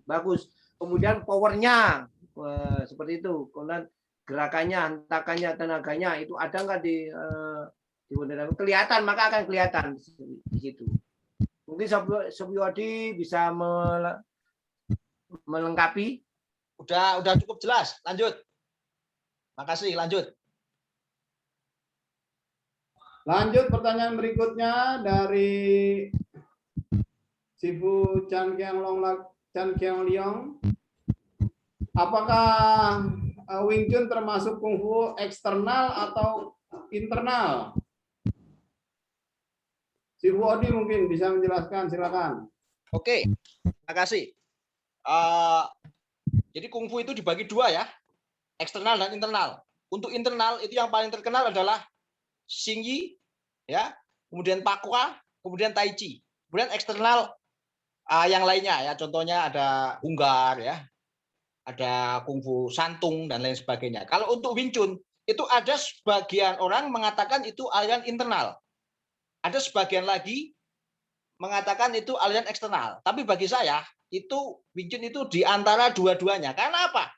bagus. Kemudian powernya seperti itu. Kemudian gerakannya, hentakannya, tenaganya itu ada nggak di Wonton Dami? Kelihatan, maka akan kelihatan di situ. Mungkin Supriyadi bisa melengkapi. Udah cukup jelas. Lanjut. Makasih, lanjut. Lanjut pertanyaan berikutnya dari Sifu Chan Kiang Leong. Apakah Wing Chun termasuk kungfu eksternal atau internal? Sifu Odi mungkin bisa menjelaskan, silakan. Oke, terima kasih. Jadi kungfu itu dibagi dua ya, eksternal dan internal. Untuk internal itu yang paling terkenal adalah Xingyi, ya, kemudian Pakwa, kemudian Tai Chi. Kemudian eksternal yang lainnya ya, contohnya ada Hunggar ya, ada kungfu Santung dan lain sebagainya. Kalau untuk Wing Chun itu ada sebagian orang mengatakan itu aliran internal, ada sebagian lagi mengatakan itu aliran eksternal. Tapi bagi saya itu Wing Chun itu di antara dua-duanya. Karena apa?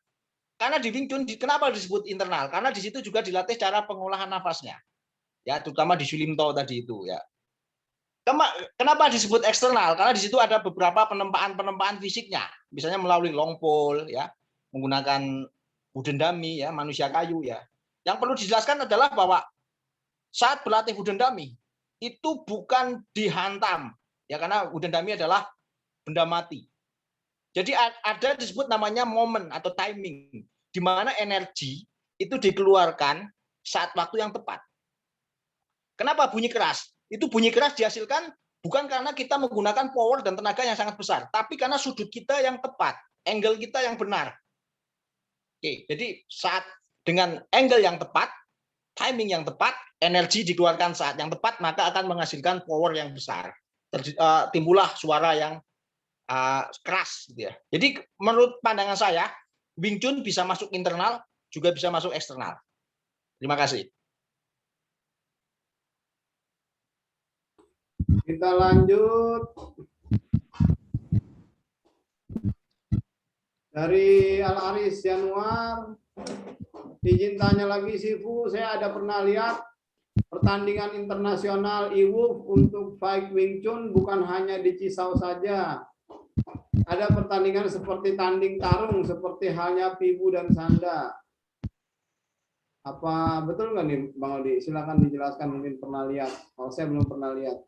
Karena di Wing Chun kenapa disebut internal? Karena di situ juga dilatih cara pengolahan nafasnya. Ya, terutama di Sulimto tadi itu ya. Kenapa disebut eksternal? Karena di situ ada beberapa penempaan fisiknya, misalnya melalui long pole ya, menggunakan wooden dummy ya, manusia kayu ya. Yang perlu dijelaskan adalah bahwa saat berlatih wooden dummy itu bukan dihantam ya, karena wooden dummy adalah benda mati. Jadi ada disebut namanya momen atau timing, di mana energi itu dikeluarkan saat waktu yang tepat. Kenapa bunyi keras? Itu bunyi keras dihasilkan bukan karena kita menggunakan power dan tenaga yang sangat besar, tapi karena sudut kita yang tepat, angle kita yang benar. Oke, jadi saat dengan angle yang tepat, timing yang tepat, energi dikeluarkan saat yang tepat, maka akan menghasilkan power yang besar. Timbullah suara yang keras gitu ya. Jadi menurut pandangan saya, Wing Chun bisa masuk internal, juga bisa masuk eksternal. Terima kasih. Kita lanjut dari Al Aris Januar. Izin tanya lagi Sifu, saya ada pernah lihat pertandingan internasional IWUF untuk fight Wing Chun bukan hanya di Cisau saja. Ada pertandingan seperti tanding tarung seperti halnya Pibu dan Sanda. Apa betul nggak nih Bang Odi? Silakan dijelaskan, mungkin pernah lihat. Kalau saya belum pernah lihat.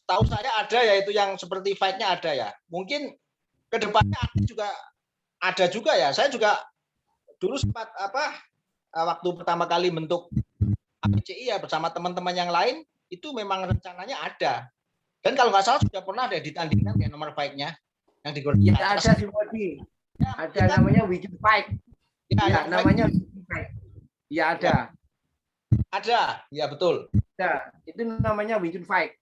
Tahu saya ada ya, itu yang seperti fight-nya ada ya. Mungkin kedepannya juga ada juga ya. Saya juga dulu sempat waktu pertama kali bentuk APCI ya bersama teman-teman yang lain, itu memang rencananya ada. Dan kalau nggak salah sudah pernah ada ditandingkan ya nomor fight-nya yang di Korea. Ya, ada di Bodi. Ya, ada namanya Wing Chun Fight. Ya, namanya Wing Chun Fight. Ya ada. Ada, ya betul. Ya, itu namanya Wing Chun Fight.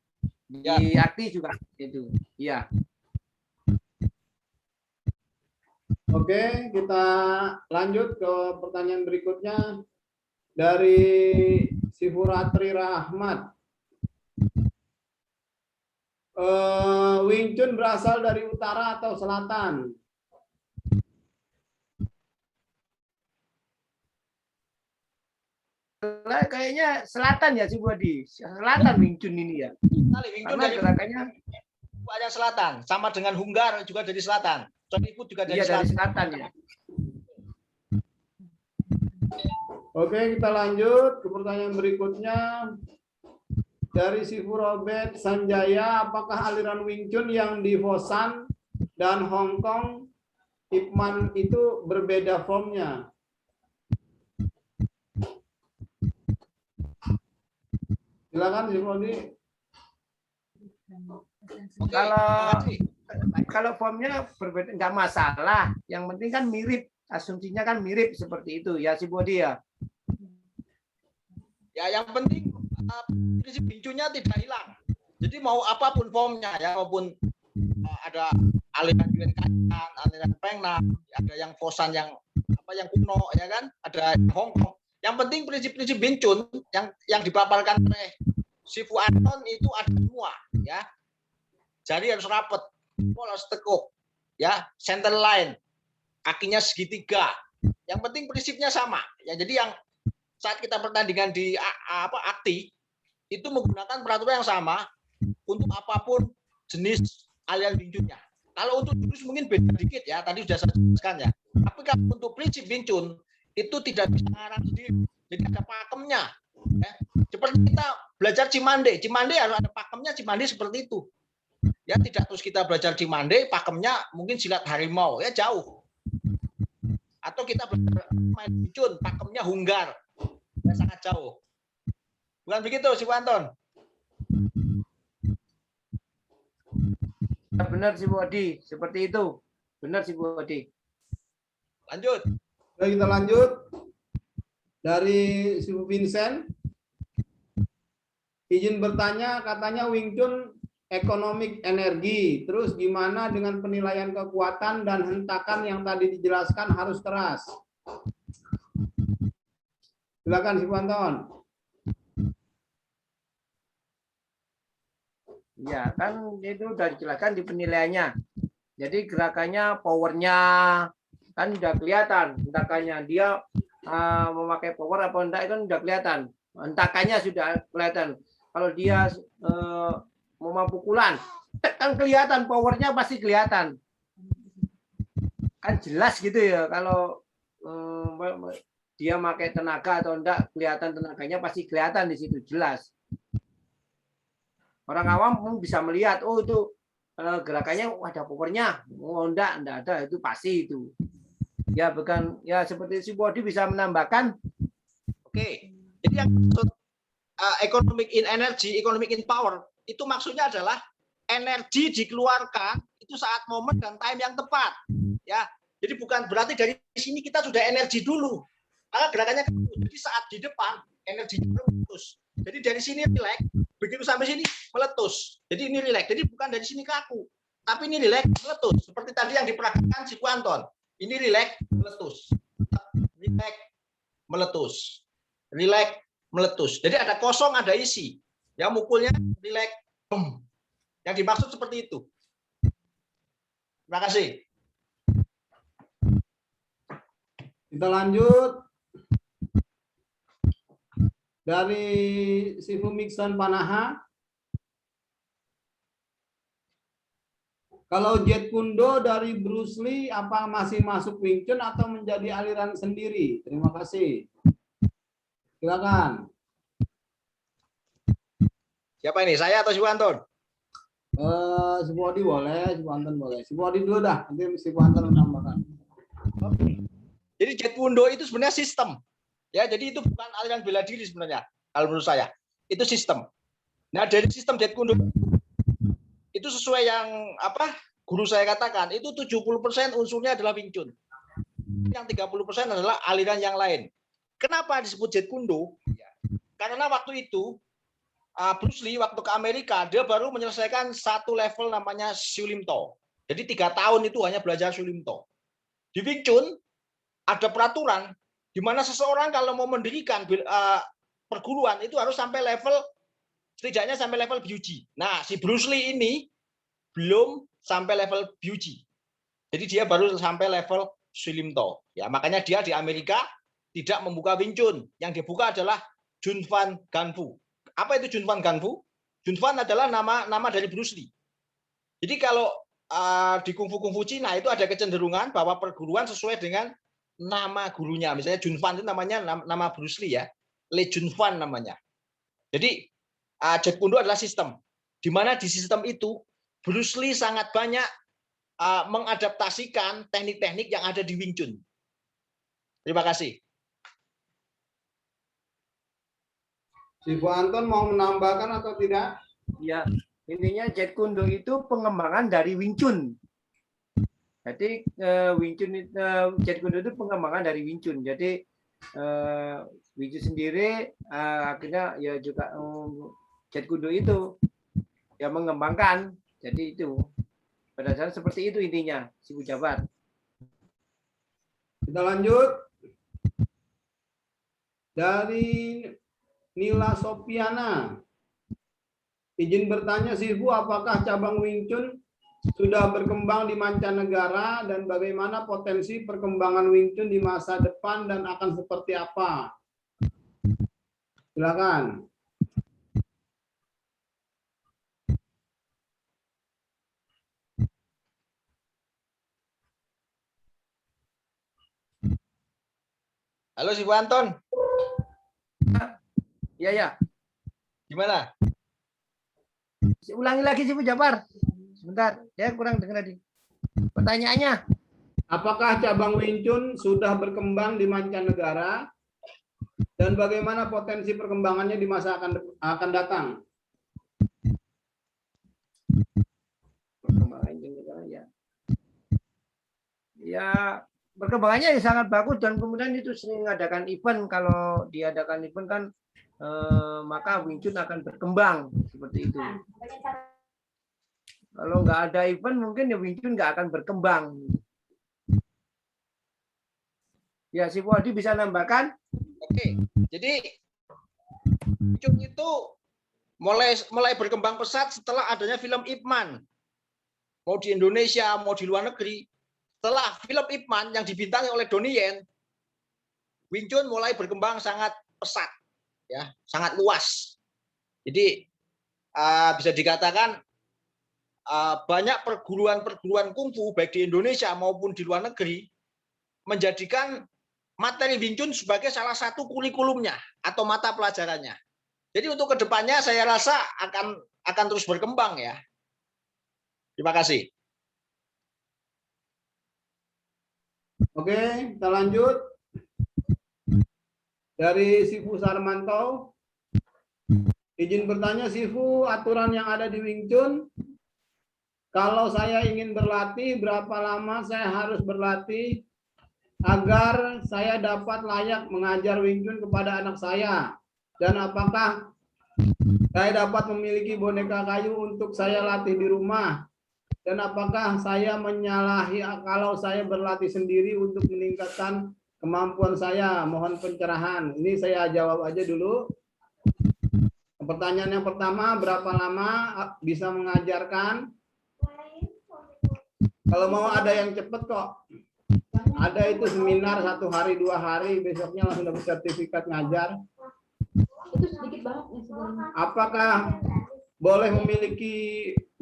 Ya. Di arti juga itu. Iya. Oke, kita lanjut ke pertanyaan berikutnya dari Sifuratri Rahmat. Wing Chun berasal dari utara atau selatan? Kayaknya selatan ya, Sifu Adi. Selatan Wing Chun ini ya. Wing Chun Karena dari gerakannya ada selatan, sama dengan Hunggar juga dari selatan. Chon Ifu juga dari iya, selatan. dari selatan ya. Oke, kita lanjut ke pertanyaan berikutnya. Dari Sifu Robert Sanjaya, apakah aliran Wing Chun yang di Foshan dan Hong Kong Ip Man itu berbeda formnya? Silakan Sifu Rodi. Oke, Kalau makasih. kalau formnya berbeda nggak masalah. Yang penting kan mirip, asumsinya kan mirip seperti itu ya si Bodi ya. Ya, yang penting prinsip Wing Chun-nya tidak hilang. Jadi mau apapun formnya ya, maupun ada aliran Yuan Kaitan, aliran Peng Nam, ada yang Foshan yang kuno ya kan, ada Hong Kong. Yang penting prinsip-prinsip Wing Chun yang dipaparkan oleh Sifu Anton itu ada semua ya. Jari harus rapat, harus tekuk, ya, center line, kakinya segitiga. Yang penting prinsipnya sama. Ya, jadi yang saat kita pertandingan di akti itu menggunakan peraturan yang sama untuk apapun jenis aliran Wing Chun-nya. Kalau untuk jurus mungkin beda dikit ya, tadi sudah saya jelaskan ya. Tapi kalau untuk prinsip Wing Chun itu tidak bisa ngarang sendiri. Jadi ada pakemnya. Ya. Seperti kita belajar Cimande harus ada pakemnya, Cimande seperti itu. Ya, tidak terus kita belajar Cimande, pakemnya mungkin silat harimau, ya jauh. Atau kita belajar main Wing Chun, pakemnya Hunggar. Ya, sangat jauh. Bukan begitu, Si Anton? Benar si Bodi, seperti itu. Benar si Bodi. Lanjut. Oke, kita lanjut. Dari Sifu Vincent. Izin bertanya, katanya Wing Chun ekonomik energi. Terus gimana dengan penilaian kekuatan dan hentakan yang tadi dijelaskan harus keras? Silakan Sifu Anton. Ya, kan itu udah dijelaskan di penilaiannya. Jadi gerakannya, powernya kan udah kelihatan. Hentakannya dia memakai power apa enggak itu udah kelihatan. Hentakannya sudah kelihatan. Kalau dia mau pukulan, kan kelihatan powernya pasti kelihatan. Kan jelas gitu ya. Kalau dia pakai tenaga atau enggak, kelihatan tenaganya pasti kelihatan di situ jelas. Orang awam pun bisa melihat, oh itu gerakannya ada powernya, oh enggak ada, itu pasti itu. Ya bukan, ya seperti si Bodi bisa menambahkan. Oke, jadi yang maksud economic in energy, economic in power, itu maksudnya adalah energi dikeluarkan itu saat momen dan time yang tepat. Ya, jadi bukan berarti dari sini kita sudah energi dulu. Karena gerakannya jadi saat di depan energinya meletus. Jadi dari sini relax, begitu sampai sini meletus. Jadi ini relax. Jadi bukan dari sini kaku, tapi ini relax meletus. Seperti tadi yang diperagakan si Anton. Ini relax meletus. Relax meletus. Relax meletus. Jadi ada kosong, ada isi. Ya mukulnya relax. Yang dimaksud seperti itu. Terima kasih. Kita lanjut. Dari Sifu Mixon Panaha. Kalau Jet Kundo dari Bruce Lee, apa masih masuk Wing Chun atau menjadi aliran sendiri? Terima kasih. Silakan. Siapa ini? Saya atau si Anton? Si Bodi boleh, si Anton boleh. Si Bodi dulu dah, nanti si Anton menambahkan. Jadi Jet Kundo itu sebenarnya sistem. Ya, jadi itu bukan aliran bela diri sebenarnya. Kalau menurut saya, itu sistem. Nah, dari sistem Jet Kundo itu sesuai yang guru saya katakan, itu 70% unsurnya adalah Wing Chun. Yang 30% adalah aliran yang lain. Kenapa disebut Jet Kundo? Karena waktu itu Bruce Lee waktu ke Amerika, dia baru menyelesaikan satu level namanya Shulimto. Jadi 3 tahun itu hanya belajar Shulimto. Di Wing Chun ada peraturan di mana seseorang kalau mau mendirikan perguruan itu harus sampai level, setidaknya sampai level BUG. Nah, si Bruce Lee ini belum sampai level BUG. Jadi dia baru sampai level Shulimto. Ya, makanya dia di Amerika tidak membuka Wing Chun. Yang dibuka adalah Junfan Ganfu. Apa itu Junfan Ganfu? Junfan adalah nama dari Bruce Lee. Jadi kalau di kungfu Cina itu ada kecenderungan bahwa perguruan sesuai dengan nama gurunya. Misalnya Jun Fan itu namanya nama Bruce Lee ya. Lee Jun Fan namanya. Jadi Jeet Kune Do adalah sistem. Di mana di sistem itu Bruce Lee sangat banyak mengadaptasikan teknik-teknik yang ada di Wing Chun. Terima kasih. Ibu Anton mau menambahkan atau tidak? Ya, intinya Jeet Kune Do itu pengembangan dari Wing Chun. Jadi Wing Chun Jeet Kune Do itu pengembangan dari Wing Chun. Jadi Wing Chun sendiri akhirnya ya juga Jeet Kune Do itu yang mengembangkan. Jadi itu pada saat seperti itu intinya Sifu Jabar. Kita lanjut. Dari Nila Sopiana. Izin bertanya Sifu, apakah cabang Wing Chun sudah berkembang di mancanegara dan bagaimana potensi perkembangan Wing Chun di masa depan dan akan seperti apa? Silakan. Halo Sifu Anton. Ya, ya. Gimana? Ulangi lagi Sifu Jabar. Sebentar, saya kurang dengar tadi. Pertanyaannya. Apakah cabang Wing Chun sudah berkembang di mancanegara dan bagaimana potensi perkembangannya di masa akan datang? Perkembangannya ya perkembangannya sangat bagus dan kemudian itu sering mengadakan event. Kalau diadakan event kan maka Wing Chun akan berkembang seperti itu. Kalau nggak ada event mungkin ya Wing Chun nggak akan berkembang. Ya, si Wadi bisa nambahkan? Oke, jadi Wing Chun itu mulai berkembang pesat setelah adanya film Ip Man. Mau di Indonesia, mau di luar negeri. Setelah film Ip Man yang dibintangi oleh Donnie Yen, Wing Chun mulai berkembang sangat pesat, ya, sangat luas. Jadi bisa dikatakan banyak perguruan-perguruan kungfu baik di Indonesia maupun di luar negeri menjadikan materi Wing Chun sebagai salah satu kurikulumnya atau mata pelajarannya. Jadi untuk kedepannya saya rasa akan terus berkembang ya. Terima kasih. Oke, kita lanjut. Dari Sifu Sarmanto. Izin bertanya Sifu, aturan yang ada di Wing Chun, kalau saya ingin berlatih, berapa lama saya harus berlatih agar saya dapat layak mengajar Wing Chun kepada anak saya? Dan apakah saya dapat memiliki boneka kayu untuk saya latih di rumah? Dan apakah saya menyalahi kalau saya berlatih sendiri untuk meningkatkan kemampuan saya? Mohon pencerahan. Ini saya jawab aja dulu. Pertanyaan yang pertama, berapa lama bisa mengajarkan? Kalau mau ada yang cepat kok. Ada itu seminar 1 hari 2 hari, besoknya langsung dapat sertifikat ngajar. Itu sedikit banget ya sebenarnya. Apakah boleh memiliki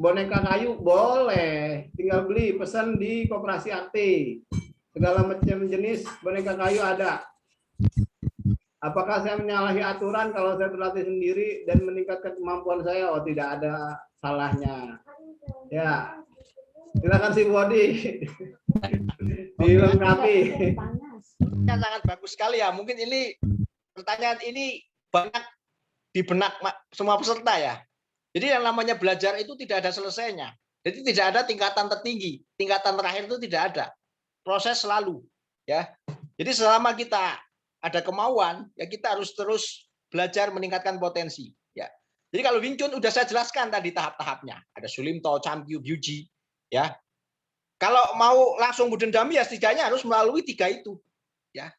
boneka kayu? Boleh. Tinggal beli, pesan di Koperasi Akti. Segala macam jenis boneka kayu ada. Apakah saya menyalahi aturan kalau saya berlatih sendiri dan meningkatkan kemampuan saya? Oh, tidak ada salahnya. Ya. Silakan si Wadi. Dilengkapi. Ya, sangat bagus sekali ya. Mungkin ini pertanyaan ini banyak di benak semua peserta ya. Jadi yang namanya belajar itu tidak ada selesainya. Jadi tidak ada tingkatan tertinggi, tingkatan terakhir itu tidak ada. Proses selalu ya. Jadi selama kita ada kemauan, ya kita harus terus belajar meningkatkan potensi ya. Jadi kalau Wing Chun udah saya jelaskan tadi tahap-tahapnya. Ada Sulimto, Chamkyu, Gyuji ya. Kalau mau langsung Wuden Dami ya setidaknya harus melalui 3 itu ya.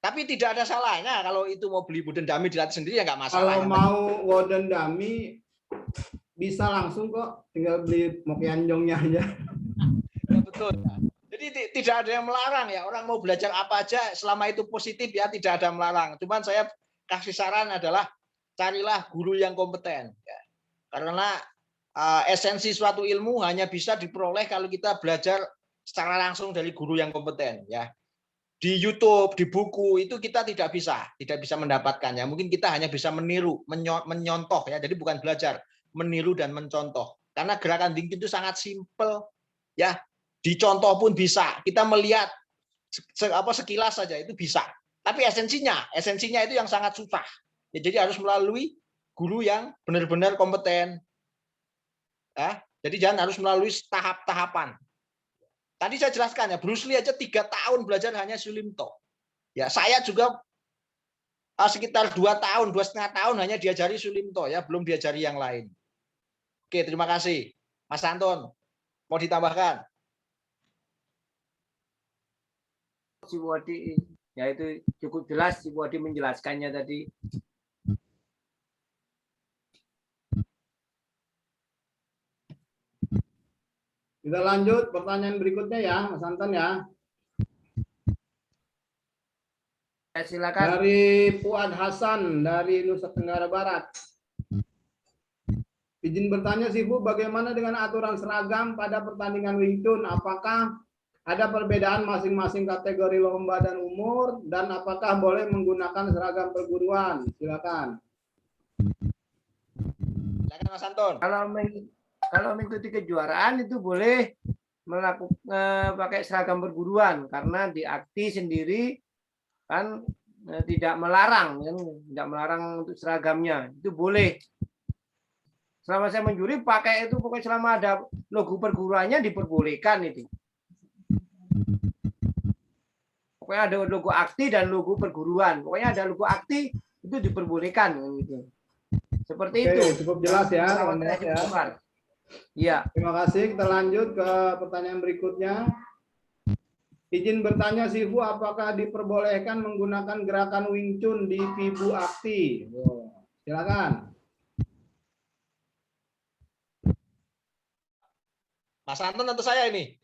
Tapi tidak ada salahnya kalau itu mau beli Wuden Dami dilatih sendiri ya nggak masalah. Kalau mau Wuden Dami bisa langsung kok, tinggal beli Mokyanjongnya aja. Ya, betul. Jadi tidak ada yang melarang ya, orang mau belajar apa aja selama itu positif ya, tidak ada melarang. Cuman saya kasih saran adalah carilah guru yang kompeten ya. Karena esensi suatu ilmu hanya bisa diperoleh kalau kita belajar secara langsung dari guru yang kompeten ya. di YouTube, di buku itu kita tidak bisa mendapatkannya. Mungkin kita hanya bisa meniru, menyontoh ya. Jadi bukan belajar, meniru dan mencontoh. Karena gerakan Wing Chun itu sangat simpel ya. Dicontoh pun bisa. Kita melihat sekilas saja itu bisa. Tapi esensinya itu yang sangat susah. Ya, jadi harus melalui guru yang benar-benar kompeten. Ya, jadi jangan harus melalui tahap-tahapan. Tadi saya jelaskan ya, Bruce Lee aja 3 tahun belajar hanya Sulimto. Ya, saya juga sekitar 2 tahun, 2,5 tahun hanya diajari Sulimto ya, belum diajari yang lain. Oke, terima kasih. Mas Anton, mau ditambahkan? Si Wadi, ya itu cukup jelas si Wadi menjelaskannya tadi. Kita lanjut pertanyaan berikutnya ya, Mas Anton ya. Silakan. Dari Fuad Hasan dari Nusa Tenggara Barat. Izin bertanya Sifu, bagaimana dengan aturan seragam pada pertandingan Wing Chun? Apakah ada perbedaan masing-masing kategori lomba dan umur? Dan apakah boleh menggunakan seragam perguruan? Silakan. Silakan Mas Anton. Kalau mengikuti kejuaraan itu boleh melakukan pakai seragam perguruan karena di AKTI sendiri kan tidak melarang, tidak melarang untuk seragamnya, itu boleh. Selama saya menjuri pakai itu pokoknya selama ada logo perguruannya diperbolehkan itu. Pokoknya ada logo AKTI dan logo perguruan. Pokoknya ada logo AKTI itu diperbolehkan gitu. Seperti Oke, itu. cukup jelas ya. Iya. Terima kasih. Kita lanjut ke pertanyaan berikutnya. Izin bertanya Sifu, apakah diperbolehkan menggunakan gerakan Wing Chun di Vibu AKTI? Silakan. Mas Anton atau saya ini?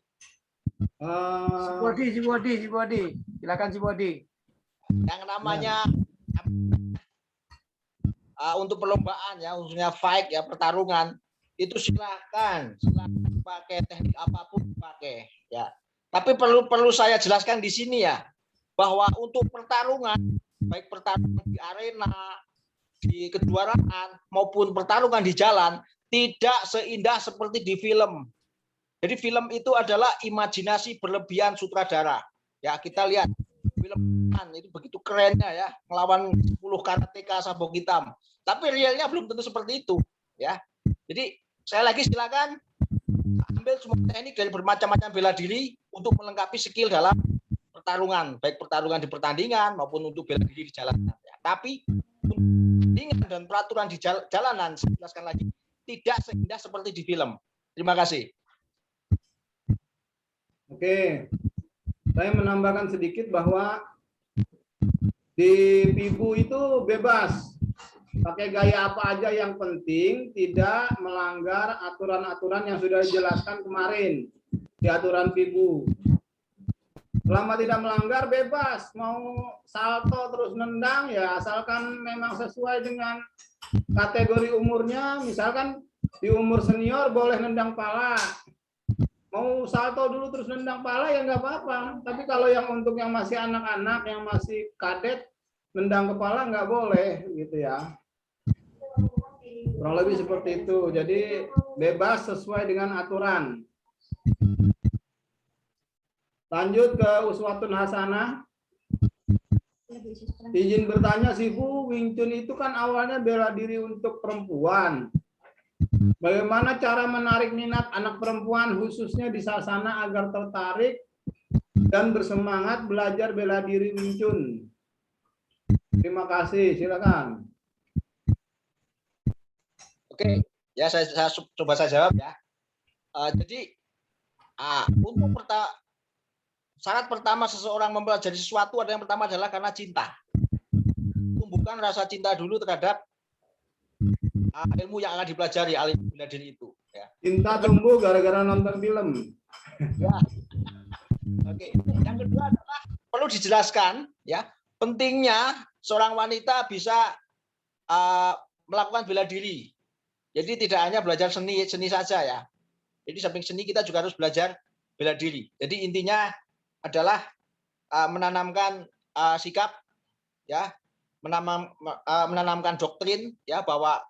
Si Bodi. Silakan si Bodi. Yang namanya untuk perlombaan ya, khususnya fight ya, pertarungan itu silakan pakai teknik apapun pakai ya. Tapi perlu saya jelaskan di sini ya, bahwa untuk pertarungan, baik pertarungan di arena, di kejuaraan maupun pertarungan di jalan, tidak seindah seperti di film. Jadi film itu adalah imajinasi berlebihan sutradara. Ya, kita lihat film itu begitu kerennya ya, melawan 10 karateka sabuk hitam. Tapi realnya belum tentu seperti itu, ya. Jadi saya lagi silakan ambil semua teknik dari bermacam-macam bela diri untuk melengkapi skill dalam pertarungan, baik pertarungan di pertandingan maupun untuk bela diri di jalanan. Ya. Tapi pertandingan dan peraturan di jalanan, saya jelaskan lagi, tidak seindah seperti di film. Terima kasih. Oke, saya menambahkan sedikit bahwa di Vibu itu bebas. Pakai gaya apa aja, yang penting tidak melanggar aturan-aturan yang sudah dijelaskan kemarin di aturan Vibu. Selama tidak melanggar bebas, mau salto terus nendang ya, asalkan memang sesuai dengan kategori umurnya. Misalkan di umur senior boleh nendang pala, mau salto dulu terus nendang pala ya nggak apa-apa. Tapi kalau yang untuk yang masih anak-anak, yang masih kadet, nendang kepala nggak boleh gitu ya. Kurang lebih seperti itu. Jadi bebas sesuai dengan aturan. Lanjut ke Uswatun Hasanah. Izin bertanya Sifu, Wing Chun itu kan awalnya bela diri untuk perempuan. Bagaimana cara menarik minat anak perempuan khususnya di Sasana agar tertarik dan bersemangat belajar bela diri Wing Chun? Terima kasih, silakan. Oke, ya saya coba saya jawab ya. Jadi untuk syarat pertama seseorang mempelajari sesuatu yang pertama adalah karena cinta. Tumbuhkan rasa cinta dulu terhadap ilmu yang akan dipelajari, ilmu bela diri itu. Ya. Cinta tumbuh gara-gara nonton film. Ya. Oke. Yang kedua adalah perlu dijelaskan ya, pentingnya seorang wanita bisa melakukan bela diri. Jadi tidak hanya belajar seni saja ya. Jadi samping seni kita juga harus belajar bela diri. Jadi intinya adalah menanamkan sikap, ya, menanamkan doktrin, ya, bahwa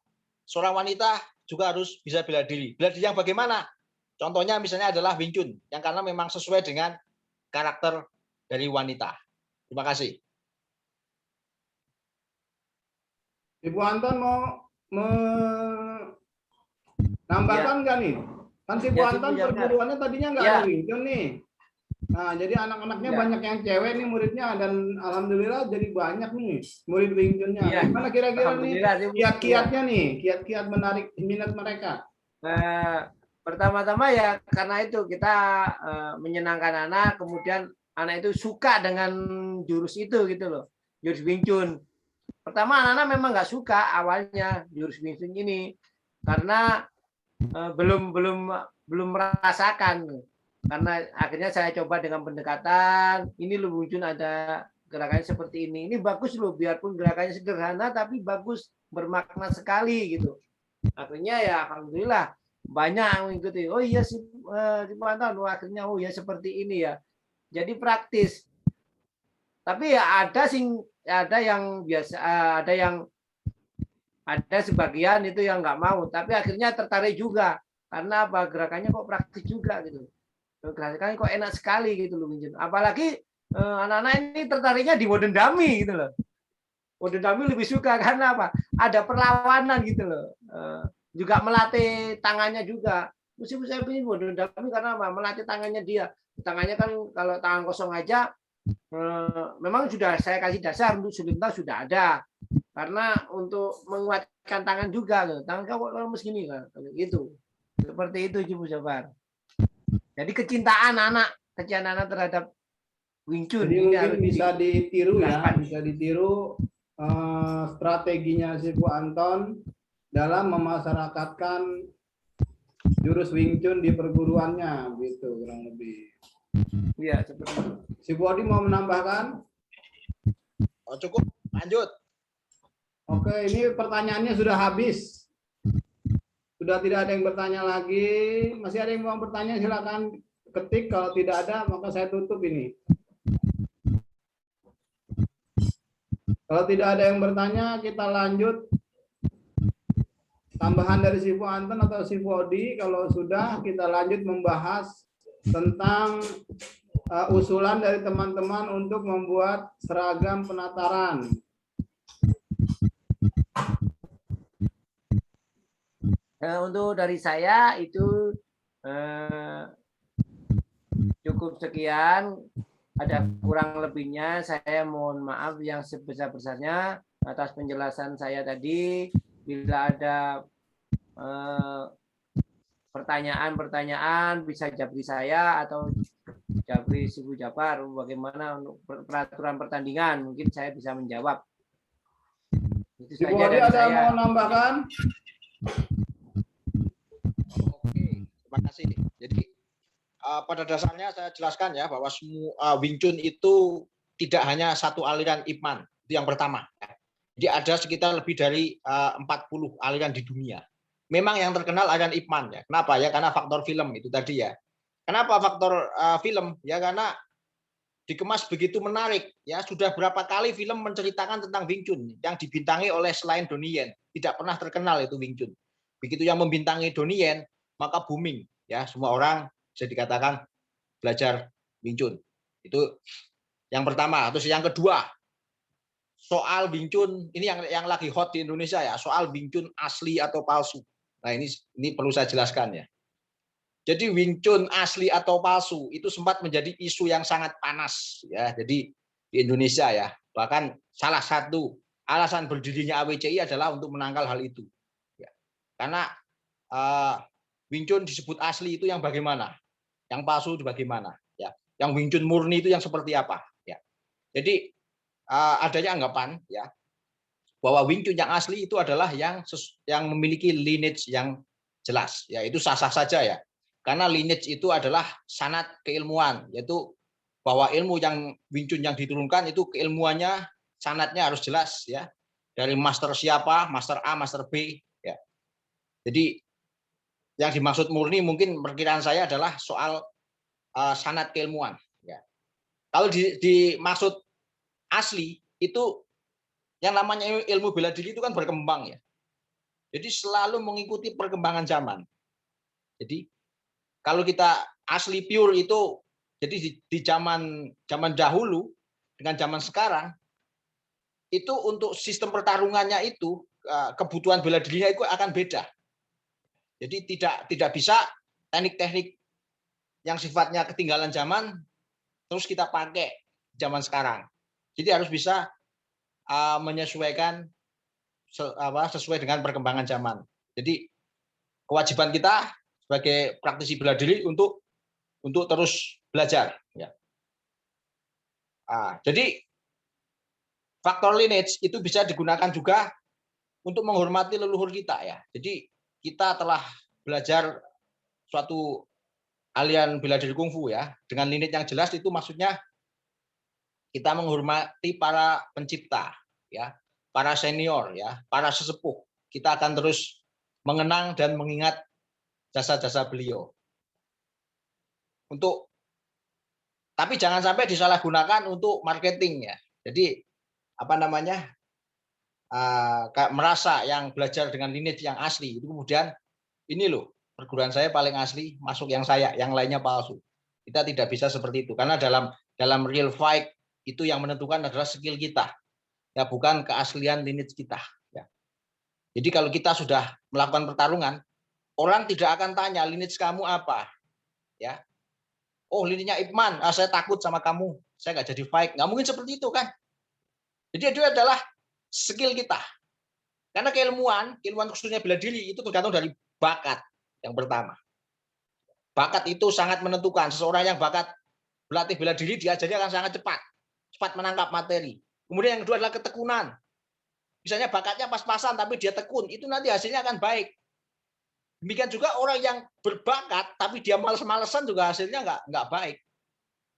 seorang wanita juga harus bisa bela diri. Bela diri yang bagaimana? Contohnya misalnya adalah Wing Chun, yang karena memang sesuai dengan karakter dari wanita. Terima kasih. Ibu Anton mau menambahkan nggak nih? Kan si Bu Ya, Anton Sifu Jabbar. perguruannya tadinya nggak Ya. ada Wing Chun nih. Nah, jadi anak-anaknya Ya. banyak yang cewek nih muridnya, dan alhamdulillah jadi banyak nih murid Wing Chun-nya. Iya. Gimana kira-kira nih Alhamdulillah, Sifu. kiat-kiatnya nih, kiat-kiat menarik minat mereka? Pertama-tama ya karena itu kita menyenangkan anak, kemudian anak itu suka dengan jurus itu gitu loh, jurus Wing Chun. Pertama anak-anak memang nggak suka awalnya jurus Wing Chun ini karena belum merasakan. Karena akhirnya saya coba dengan pendekatan, ini loh Wing Chun ada gerakannya seperti ini. Ini bagus loh, biarpun gerakannya sederhana tapi bagus, bermakna sekali gitu. Akhirnya ya alhamdulillah banyak yang mengikuti. Oh iya sih, Anton, akhirnya oh ya seperti ini ya. Jadi praktis. Tapi ya ada yang biasa, ada sebagian itu yang nggak mau. Tapi akhirnya tertarik juga karena apa, gerakannya kok praktis juga gitu. Gerakannya kok enak sekali gitu loh. Apalagi anak-anak ini tertariknya di modern dummy gitu loh. Modern dummy lebih suka karena apa? Ada perlawanan gitu loh. Juga melatih tangannya juga. Meskipun saya pilih modern dummy karena apa? Melatih tangannya dia. Tangannya kan kalau tangan kosong aja, memang sudah saya kasih dasar untuk sebentar sudah ada. Karena untuk menguatkan tangan juga, tangan kau lemes gini kan, gitu. Seperti itu Ibu Jabbar. Jadi kecintaan anak terhadap Wing Chun. Jadi ini mungkin bisa ditiru ya, dijelaskan. bisa ditiru strateginya si Bu Anton dalam memasyarakatkan jurus Wing Chun di perguruannya, gitu kurang lebih. Iya, seperti itu. Si Bu Odi mau menambahkan? Oh, cukup, lanjut. Oke, ini pertanyaannya sudah habis. Sudah tidak ada yang bertanya lagi. Masih ada yang mau bertanya, silakan ketik. Kalau tidak ada, maka saya tutup ini. Kalau tidak ada yang bertanya, kita lanjut. Tambahan dari Sifu Anton atau Sifu Odi, kalau sudah kita lanjut membahas tentang usulan dari teman-teman untuk membuat seragam penataran. Untuk dari saya itu cukup sekian. Ada kurang lebihnya, saya mohon maaf yang sebesar-besarnya atas penjelasan saya tadi. Bila ada pertanyaan-pertanyaan bisa japri saya atau japri Sifu Jabbar bagaimana untuk peraturan pertandingan, mungkin saya bisa menjawab. Itu Sifu saja Odi dari ada saya. mau menambahkan? Oke, terima kasih. Jadi pada dasarnya saya jelaskan ya bahwa semua Wing Chun itu tidak hanya satu aliran Ip Man, itu yang pertama. Jadi ada sekitar lebih dari 40 aliran di dunia. Memang yang terkenal aliran Ip Man ya. Kenapa ya? Karena faktor film itu tadi ya. Kenapa faktor film? Ya karena dikemas begitu menarik ya. Sudah berapa kali film menceritakan tentang Wing Chun yang dibintangi oleh selain Donnie Yen. Tidak pernah terkenal itu Wing Chun. Begitu yang membintangi Donnie Yen, maka booming ya, semua orang bisa dikatakan belajar Wing Chun. Itu yang pertama. Terus yang kedua, soal Wing Chun ini yang lagi hot di Indonesia ya, soal Wing Chun asli atau palsu. Nah, ini perlu saya jelaskan ya. Jadi Wing Chun asli atau palsu itu sempat menjadi isu yang sangat panas ya. Jadi di Indonesia ya, bahkan salah satu alasan berdirinya AWCI adalah untuk menangkal hal itu. Ya. Karena Wing Chun disebut asli itu yang bagaimana? Yang palsu itu bagaimana? Ya. Yang Wing Chun murni itu yang seperti apa? Ya. Jadi adanya anggapan ya bahwa Wing Chun yang asli itu adalah yang memiliki lineage yang jelas. Ya, itu sah-sah saja ya. Karena lineage itu adalah sanad keilmuan, yaitu bahwa ilmu yang Wing Chun yang diturunkan itu keilmuannya sanadnya harus jelas ya. Dari master siapa, master A, master B ya. Jadi yang dimaksud murni mungkin perkiraan saya adalah soal sanad keilmuan ya. Kalau dimaksud asli itu yang namanya ilmu bela diri itu kan berkembang ya. Jadi selalu mengikuti perkembangan zaman. Jadi kalau kita asli pure itu, jadi di zaman dahulu dengan zaman sekarang itu untuk sistem pertarungannya itu kebutuhan bela dirinya itu akan beda. Jadi tidak bisa teknik-teknik yang sifatnya ketinggalan zaman terus kita pakai zaman sekarang. Jadi harus bisa menyesuaikan sesuai dengan perkembangan zaman. Jadi kewajiban kita sebagai praktisi bela diri untuk terus belajar. Ya. Jadi faktor lineage itu bisa digunakan juga untuk menghormati leluhur kita ya. Jadi kita telah belajar suatu aliran bela diri kungfu ya dengan lineage yang jelas, itu maksudnya kita menghormati para pencipta ya, para senior ya, para sesepuh. Kita akan terus mengenang dan mengingat jasa-jasa beliau. Tapi jangan sampai disalahgunakan untuk marketing ya. Jadi merasa yang belajar dengan lineage yang asli itu kemudian ini loh perguruan saya paling asli, masuk yang lainnya palsu. Kita tidak bisa seperti itu karena dalam real fight itu yang menentukan adalah skill kita ya, bukan keaslian lineage kita ya. Jadi kalau kita sudah melakukan pertarungan, orang tidak akan tanya lineage kamu apa ya. Oh, lineage-nya Ipman, saya takut sama kamu, saya nggak jadi fight. Nggak mungkin seperti itu kan. Jadi itu adalah skill kita. Karena keilmuan khususnya bela diri itu tergantung dari bakat yang pertama. Bakat itu sangat menentukan. Seseorang yang bakat berlatih bela diri diajarnya akan sangat cepat menangkap materi. Kemudian yang kedua adalah ketekunan. Misalnya bakatnya pas-pasan tapi dia tekun, itu nanti hasilnya akan baik. Demikian juga orang yang berbakat tapi dia males-malesan juga hasilnya nggak baik.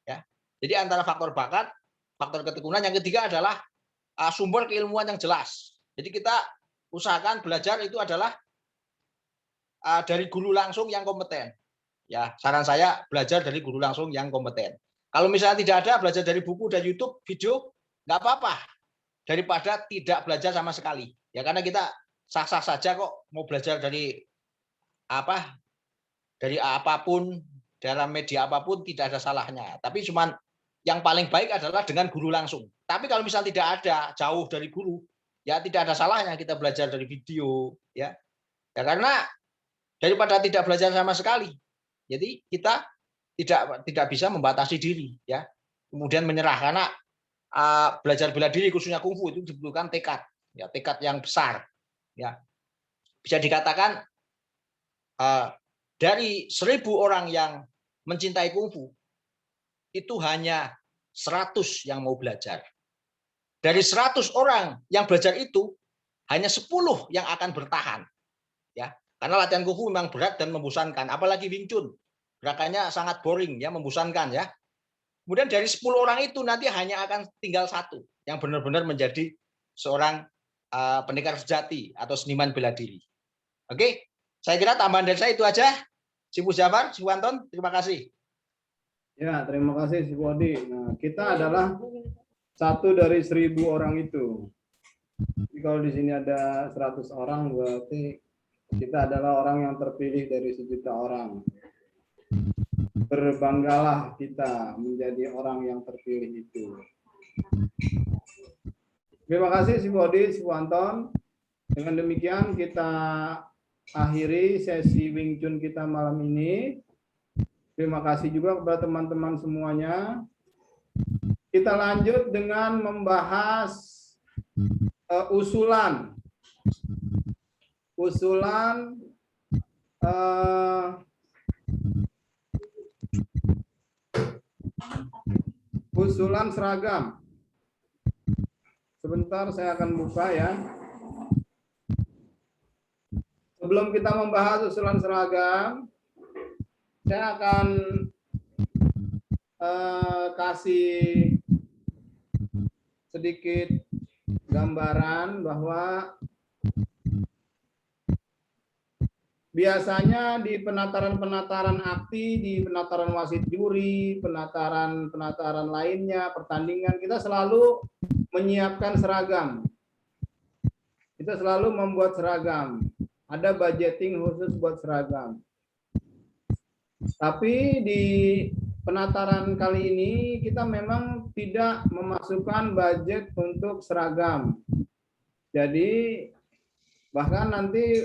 Ya. Jadi antara faktor bakat, faktor ketekunan, yang ketiga adalah sumber keilmuan yang jelas. Jadi kita usahakan belajar itu adalah dari guru langsung yang kompeten. Ya, saran saya belajar dari guru langsung yang kompeten. Kalau misalnya tidak ada, belajar dari buku dan YouTube, video, nggak apa-apa. Daripada tidak belajar sama sekali. Ya, karena kita sah-sah saja kok mau belajar dari apapun, dalam media apapun tidak ada salahnya. Tapi cuman yang paling baik adalah dengan guru langsung. Tapi kalau misalnya tidak ada, jauh dari guru, ya tidak ada salahnya kita belajar dari video, ya. Ya karena daripada tidak belajar sama sekali. Jadi kita tidak bisa membatasi diri, ya. Kemudian menyerah karena belajar bela diri khususnya kungfu itu dibutuhkan tekad, ya, tekad yang besar, ya. Bisa dikatakan dari 1.000 orang yang mencintai kungfu itu hanya 100 yang mau belajar. Dari 100 orang yang belajar itu hanya 10 yang akan bertahan, ya. Karena latihan kungfu memang berat dan membosankan, apalagi Wing Chun. Gerakannya sangat boring ya, membosankan ya. Kemudian dari 10 orang itu nanti hanya akan tinggal 1 yang benar-benar menjadi seorang pendekar sejati atau seniman bela diri. Oke, saya kira tambahan dari saya itu aja. Sifu Jafar, Sifu Anton, terima kasih. Ya, terima kasih Sifu Odi. Nah, kita adalah satu dari 1.000 orang itu. Jadi kalau di sini ada 100 orang, berarti kita adalah orang yang terpilih dari 1.000.000 orang. Berbanggalah kita menjadi orang yang terpilih itu. Terima kasih Sifu Odi, Sifu Anton. Dengan demikian kita akhiri sesi Wing Chun kita malam ini. Terima kasih juga kepada teman-teman semuanya. Kita lanjut dengan membahas usulan seragam. Sebentar saya akan buka ya. Sebelum kita membahas usulan seragam, saya akan kasih sedikit gambaran bahwa biasanya di penataran-penataran akti, di penataran wasit juri, penataran lainnya, pertandingan, kita selalu menyiapkan seragam. Kita selalu membuat seragam. Ada budgeting khusus buat seragam. Tapi di penataran kali ini kita memang tidak memasukkan budget untuk seragam. Jadi bahkan nanti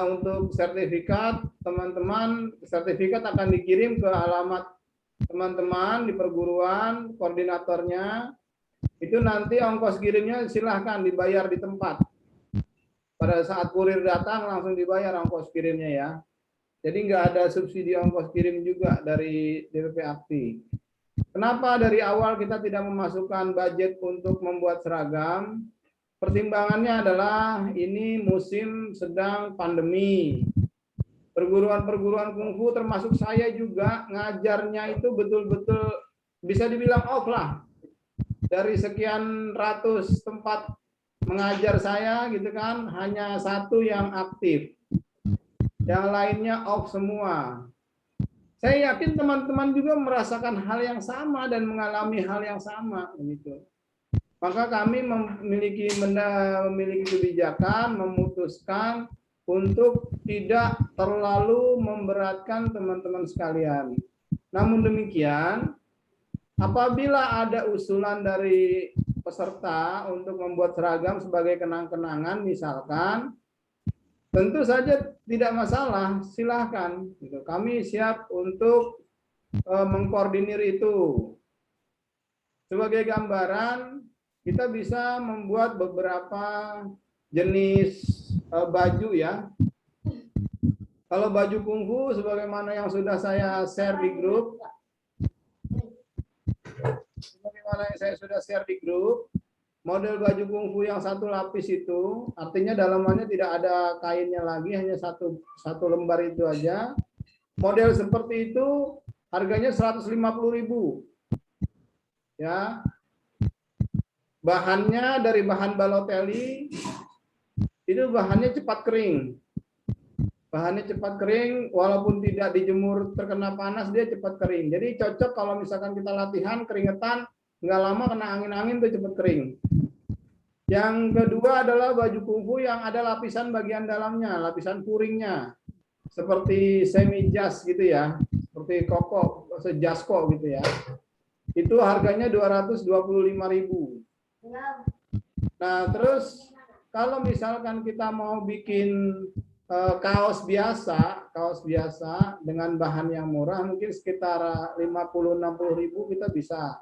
untuk sertifikat, teman-teman, sertifikat akan dikirim ke alamat teman-teman di perguruan, koordinatornya. Itu nanti ongkos kirimnya silahkan dibayar di tempat. Pada saat kurir datang langsung dibayar ongkos kirimnya ya. Jadi nggak ada subsidi ongkos kirim juga dari DPP Akti. Kenapa dari awal kita tidak memasukkan budget untuk membuat seragam? Pertimbangannya adalah ini musim sedang pandemi. Perguruan-perguruan kungfu termasuk saya juga ngajarnya itu betul-betul bisa dibilang off lah. Dari sekian ratus tempat mengajar saya gitu kan, hanya satu yang aktif. Yang lainnya off semua. Saya yakin teman-teman juga merasakan hal yang sama dan mengalami hal yang sama gitu. Maka kami memiliki kebijakan memutuskan untuk tidak terlalu memberatkan teman-teman sekalian. Namun demikian, apabila ada usulan dari peserta untuk membuat seragam sebagai kenang-kenangan misalkan, tentu saja tidak masalah, silahkan. Kami siap untuk mengkoordinir itu. Sebagai gambaran, kita bisa membuat beberapa jenis baju ya. Kalau baju kungfu sebagaimana yang sudah saya share di grup, model baju kungfu yang satu lapis itu, artinya dalamannya tidak ada kainnya lagi, hanya satu lembar itu aja. Model seperti itu harganya 150.000. Ya. Bahannya dari bahan Balotelli, itu bahannya cepat kering. Bahannya cepat kering, walaupun tidak dijemur terkena panas, dia cepat kering. Jadi cocok kalau misalkan kita latihan keringetan, nggak lama kena angin-angin tuh cepat kering. Yang kedua adalah baju kungfu yang ada lapisan bagian dalamnya, lapisan puringnya. Seperti semi jas gitu ya, seperti koko, sejasko gitu ya. Itu harganya 225.000. Nah, terus kalau misalkan kita mau bikin kaos biasa dengan bahan yang murah, mungkin sekitar 50-60.000 kita bisa.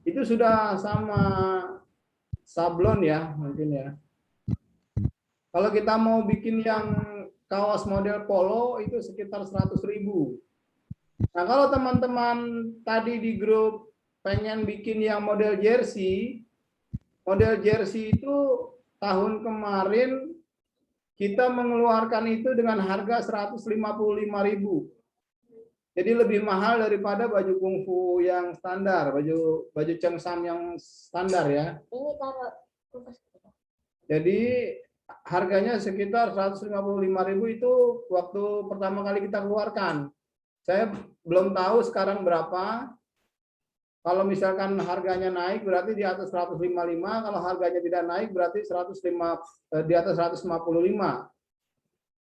Itu sudah sama sablon ya, mungkin ya. Kalau kita mau bikin yang kaos model polo itu sekitar 100.000. Nah, kalau teman-teman tadi di grup pengen bikin yang model jersey itu tahun kemarin kita mengeluarkan itu dengan harga 155.000. Jadi lebih mahal daripada baju kungfu yang standar, baju cengsam yang standar ya. Ini taruh. Jadi harganya sekitar 155.000 itu waktu pertama kali kita keluarkan. Saya belum tahu sekarang berapa. Kalau misalkan harganya naik berarti di atas 155, kalau harganya tidak naik berarti di atas 155.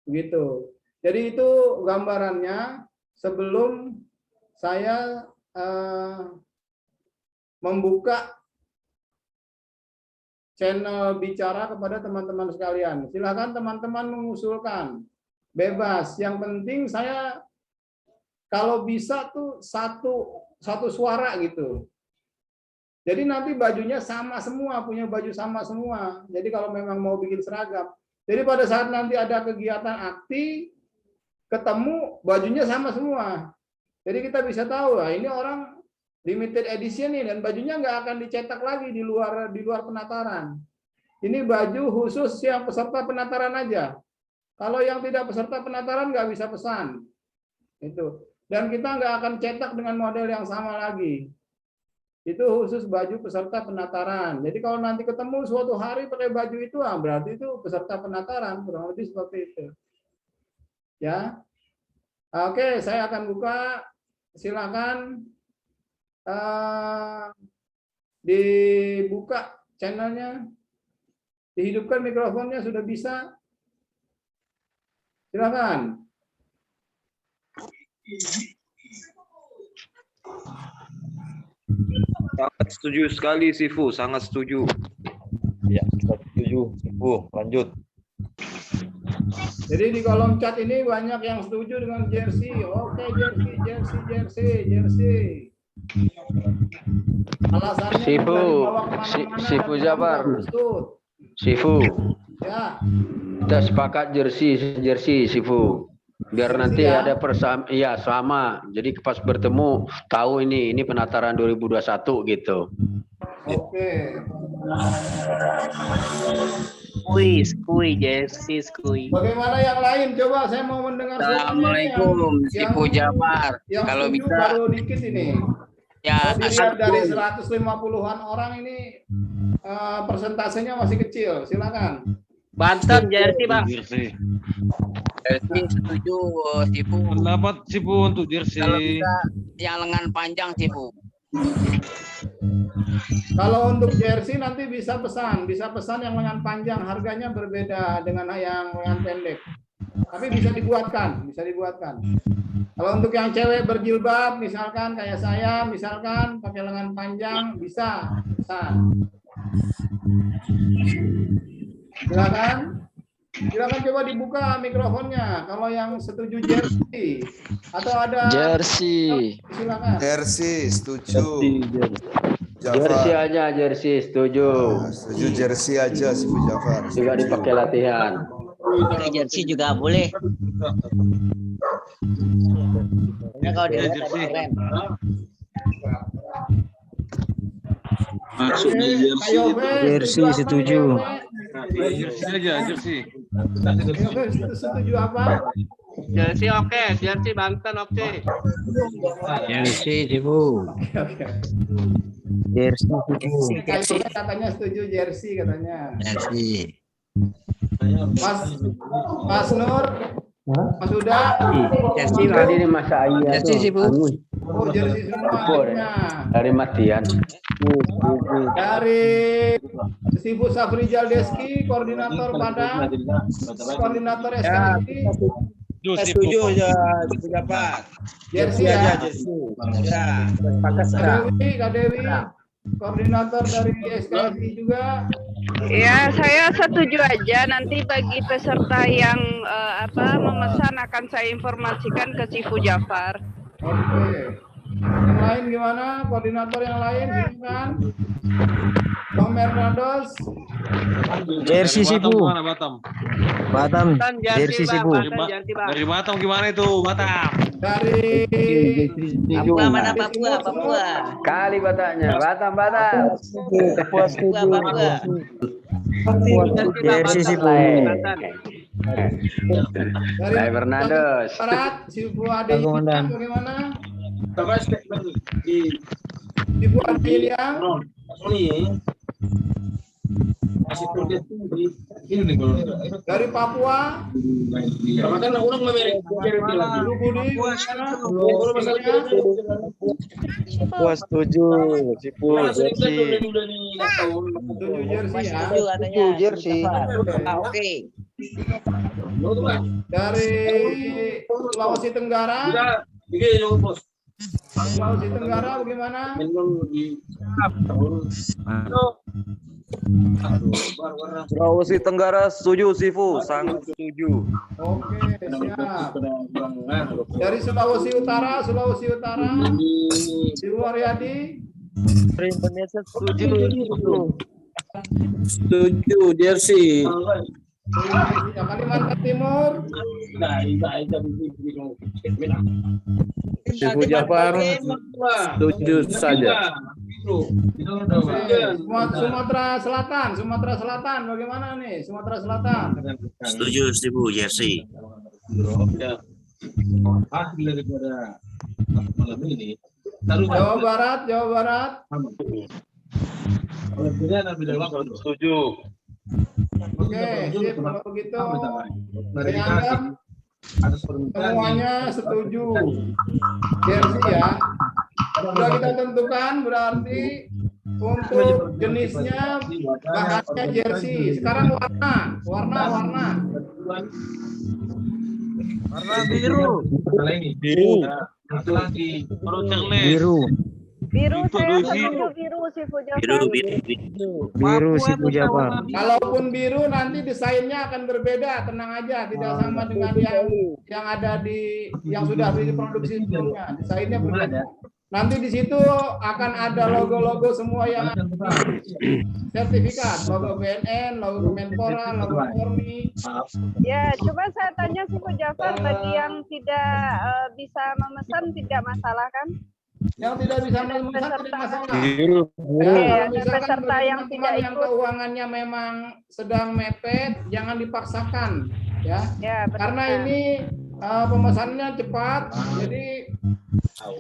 Begitu. Jadi itu gambarannya sebelum saya membuka channel bicara kepada teman-teman sekalian. Silakan teman-teman mengusulkan. Bebas. Yang penting saya kalau bisa tuh satu suara gitu. Jadi nanti bajunya sama semua, punya baju sama semua. Jadi kalau memang mau bikin seragam. Jadi pada saat nanti ada kegiatan akti, ketemu bajunya sama semua. Jadi kita bisa tahu, lah ini orang limited edition nih dan bajunya nggak akan dicetak lagi di luar penataran. Ini baju khusus yang peserta penataran aja. Kalau yang tidak peserta penataran nggak bisa pesan. Itu. Dan kita nggak akan cetak dengan model yang sama lagi. Itu khusus baju peserta penataran. Jadi kalau nanti ketemu suatu hari pakai baju itu, berarti itu peserta penataran, kurang lebih seperti itu. Ya. Oke, saya akan buka. Silakan dibuka channelnya, dihidupkan mikrofonnya, sudah bisa. Silakan. Sangat setuju sekali, Sifu. Sangat setuju. Ya, setuju. Sifu, lanjut. Jadi di kolom chat ini banyak yang setuju dengan jersey. Oke, jersey. Alasannya Sifu, mudah dibawa kemana-mana Sifu dan Jabar. Ustaz. Sifu, Ya, kita sepakat jersey Sifu. Biar Jersey nanti ya. ada iya sama. Jadi pas bertemu tahu ini penataran 2021 gitu. oke. Jersey. Bagaimana yang lain? Coba saya mau mendengar suaranya. Assalamualaikum, Sifu Jabar. Yang Kalau setuju bisa, baru dikit ini. ya, Kalau dilihat dari 150-an orang ini persentasenya masih kecil. Silakan. Banten, Jersey, Bang. Jersey. Jersey setuju, Sifu. Pendapat Sifu untuk Kalau jersey. bisa, yang lengan panjang, Sifu. Kalau untuk jersey nanti bisa pesan yang lengan panjang, harganya berbeda dengan yang lengan pendek. Tapi bisa dibuatkan. Kalau untuk yang cewek berjilbab, misalkan kayak saya, misalkan pakai lengan panjang, bisa. Silakan coba dibuka mikrofonnya. Kalau yang setuju jersey atau ada Jersey. silakan. Jersey, setuju. Jersey aja, jersey setuju. Setuju jersey aja, Sifu Jafar. Juga dipakai latihan. Jersey juga boleh. Ya, kalau dilihat Jersey. keren. Jersey setuju. Jersey aja, jersey. Setuju apa? Jersey oke, Jersey Banten oke. Jersey Sifu. Oke. Jersey. Katanya setuju jersey katanya. Jersey. Mas Nur, Mas Huda, Jersey, Tadi ini Mas Aya. Jersey, Sifu. oh jersey semua. Dari Matian. Dari Sifu Safrijal Deski, koordinator Padang, koordinator SKI, Setuju ya, Sifu Jafar. jersey ya. Ya, sepakat Kak Dewi, koordinator dari SKI juga. Ya, saya setuju aja. Nanti bagi peserta yang memesan akan saya informasikan ke Sifu Jafar. Oke. Yang lain gimana? Koordinator yang lain silakan. Bang Mernados. Jersey Sifu. Mana Batam? Jersey Sifu. Dari Batam gimana itu? Batam. Dari Papua mana Papua? Kali Bataknya. Batam. Papua. Jersey Sifu. dari Fernandos. Barat, Sifu Ade bagaimana? Sifu Ade Iliang. Dari Papua. Ibu Budi. Puas setuju. Sifu jersey. Setuju jersey ya. Setuju katanya. Jersey. Oke. Dari Sulawesi Tenggara. Sulawesi Tenggara bagaimana? Sulawesi Tenggara setuju, Sifu. Sangat setuju. Oke, siap. Dari Sulawesi Utara. Sifu Aryadi. Indonesia setuju. Setuju, jersey. Kalimantan Timur. Sifu Jafar setuju saja. Sumatera Selatan bagaimana nih? Sumatera Selatan. Setuju, Sifu jersey. Jawa Barat. Setuju. Oke, sip. Kalau begitu saya anggap Semuanya setuju. Jersey ya. Sudah kita tentukan berarti untuk jenisnya bahannya jersey. Sekarang warna. Warna biru. Biru. Biru saya setuju biru Sifu Jafar. Biru Sifu Jafar. Kalaupun biru nanti desainnya akan berbeda, tenang aja, tidak sama dengan yang ada yang sudah diproduksi sebelumnya. Desainnya berbeda. Nanti di situ akan ada logo-logo semua yang ada sertifikat, logo BNN, logo Kemenpora, logo Kormi. Ya, coba saya tanya Sifu Jafar, bagi yang tidak bisa memesan tidak masalah kan? Yang tidak bisa memesan tidak masalah. Biru. Ya, Ada peserta yang tidak yang ikut. keuangannya memang sedang mepet, jangan dipaksakan, ya. Ya, betul. Karena ini pemesanannya cepat, jadi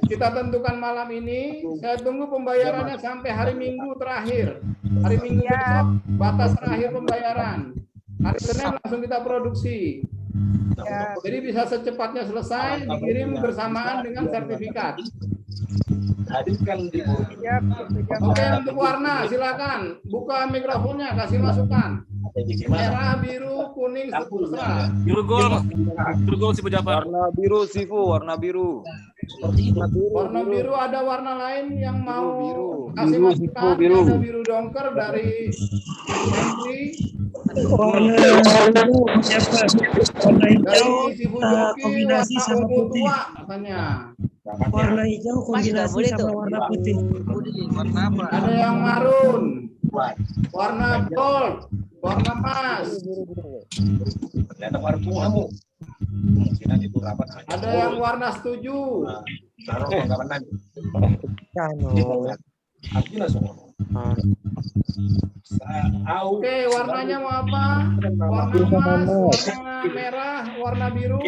kita tentukan malam ini. Saya tunggu pembayarannya sampai hari Minggu terakhir. Hari Minggu besok batas terakhir pembayaran. Hari Senin langsung kita produksi. Ya. Jadi bisa secepatnya selesai, dikirim bersamaan dengan sertifikat. Ya, Sifu Jafar. Oke, untuk warna silakan buka mikrofonnya, kasih masukan. Merah, biru, kuning, terserah. Biru gol Sifu Jafar. Warna biru Sifu, warna biru. Warna biru, ada warna lain yang mau Biru. kasih Biru, masukan? biru. Ada biru dongker dari Menteri, dari Sifu Joki, warna ungu tua katanya. Warna hijau kombinasi sama warna putih. Ada yang marun, warna gold, warna emas. Ada yang warna setuju. Oke, warnanya mau apa? Warna emas, warna merah, warna biru.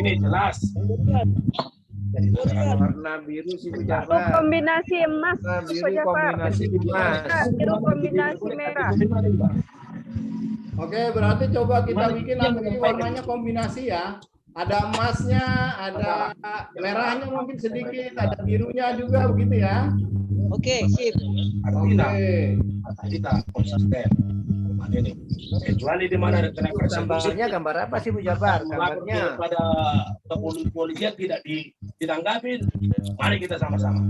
Warna biru Sifu Jafar. Kombinasi emas Warna Sifu biru Jafar. kombinasi emas. Biru kombinasi merah. Oke, berarti coba kita bikin nanti warnanya kombinasi ya. Ada emasnya, ada merahnya mungkin sedikit, ada birunya juga begitu ya. Oke, sip. Oke. Kita konsisten. Kecuali di mana ada tenaga persekusi. Gambarnya gambar apa sih Bu Jafar? Gambarnya Pada kepolisian tidak ditanggapin. Mari kita sama-sama.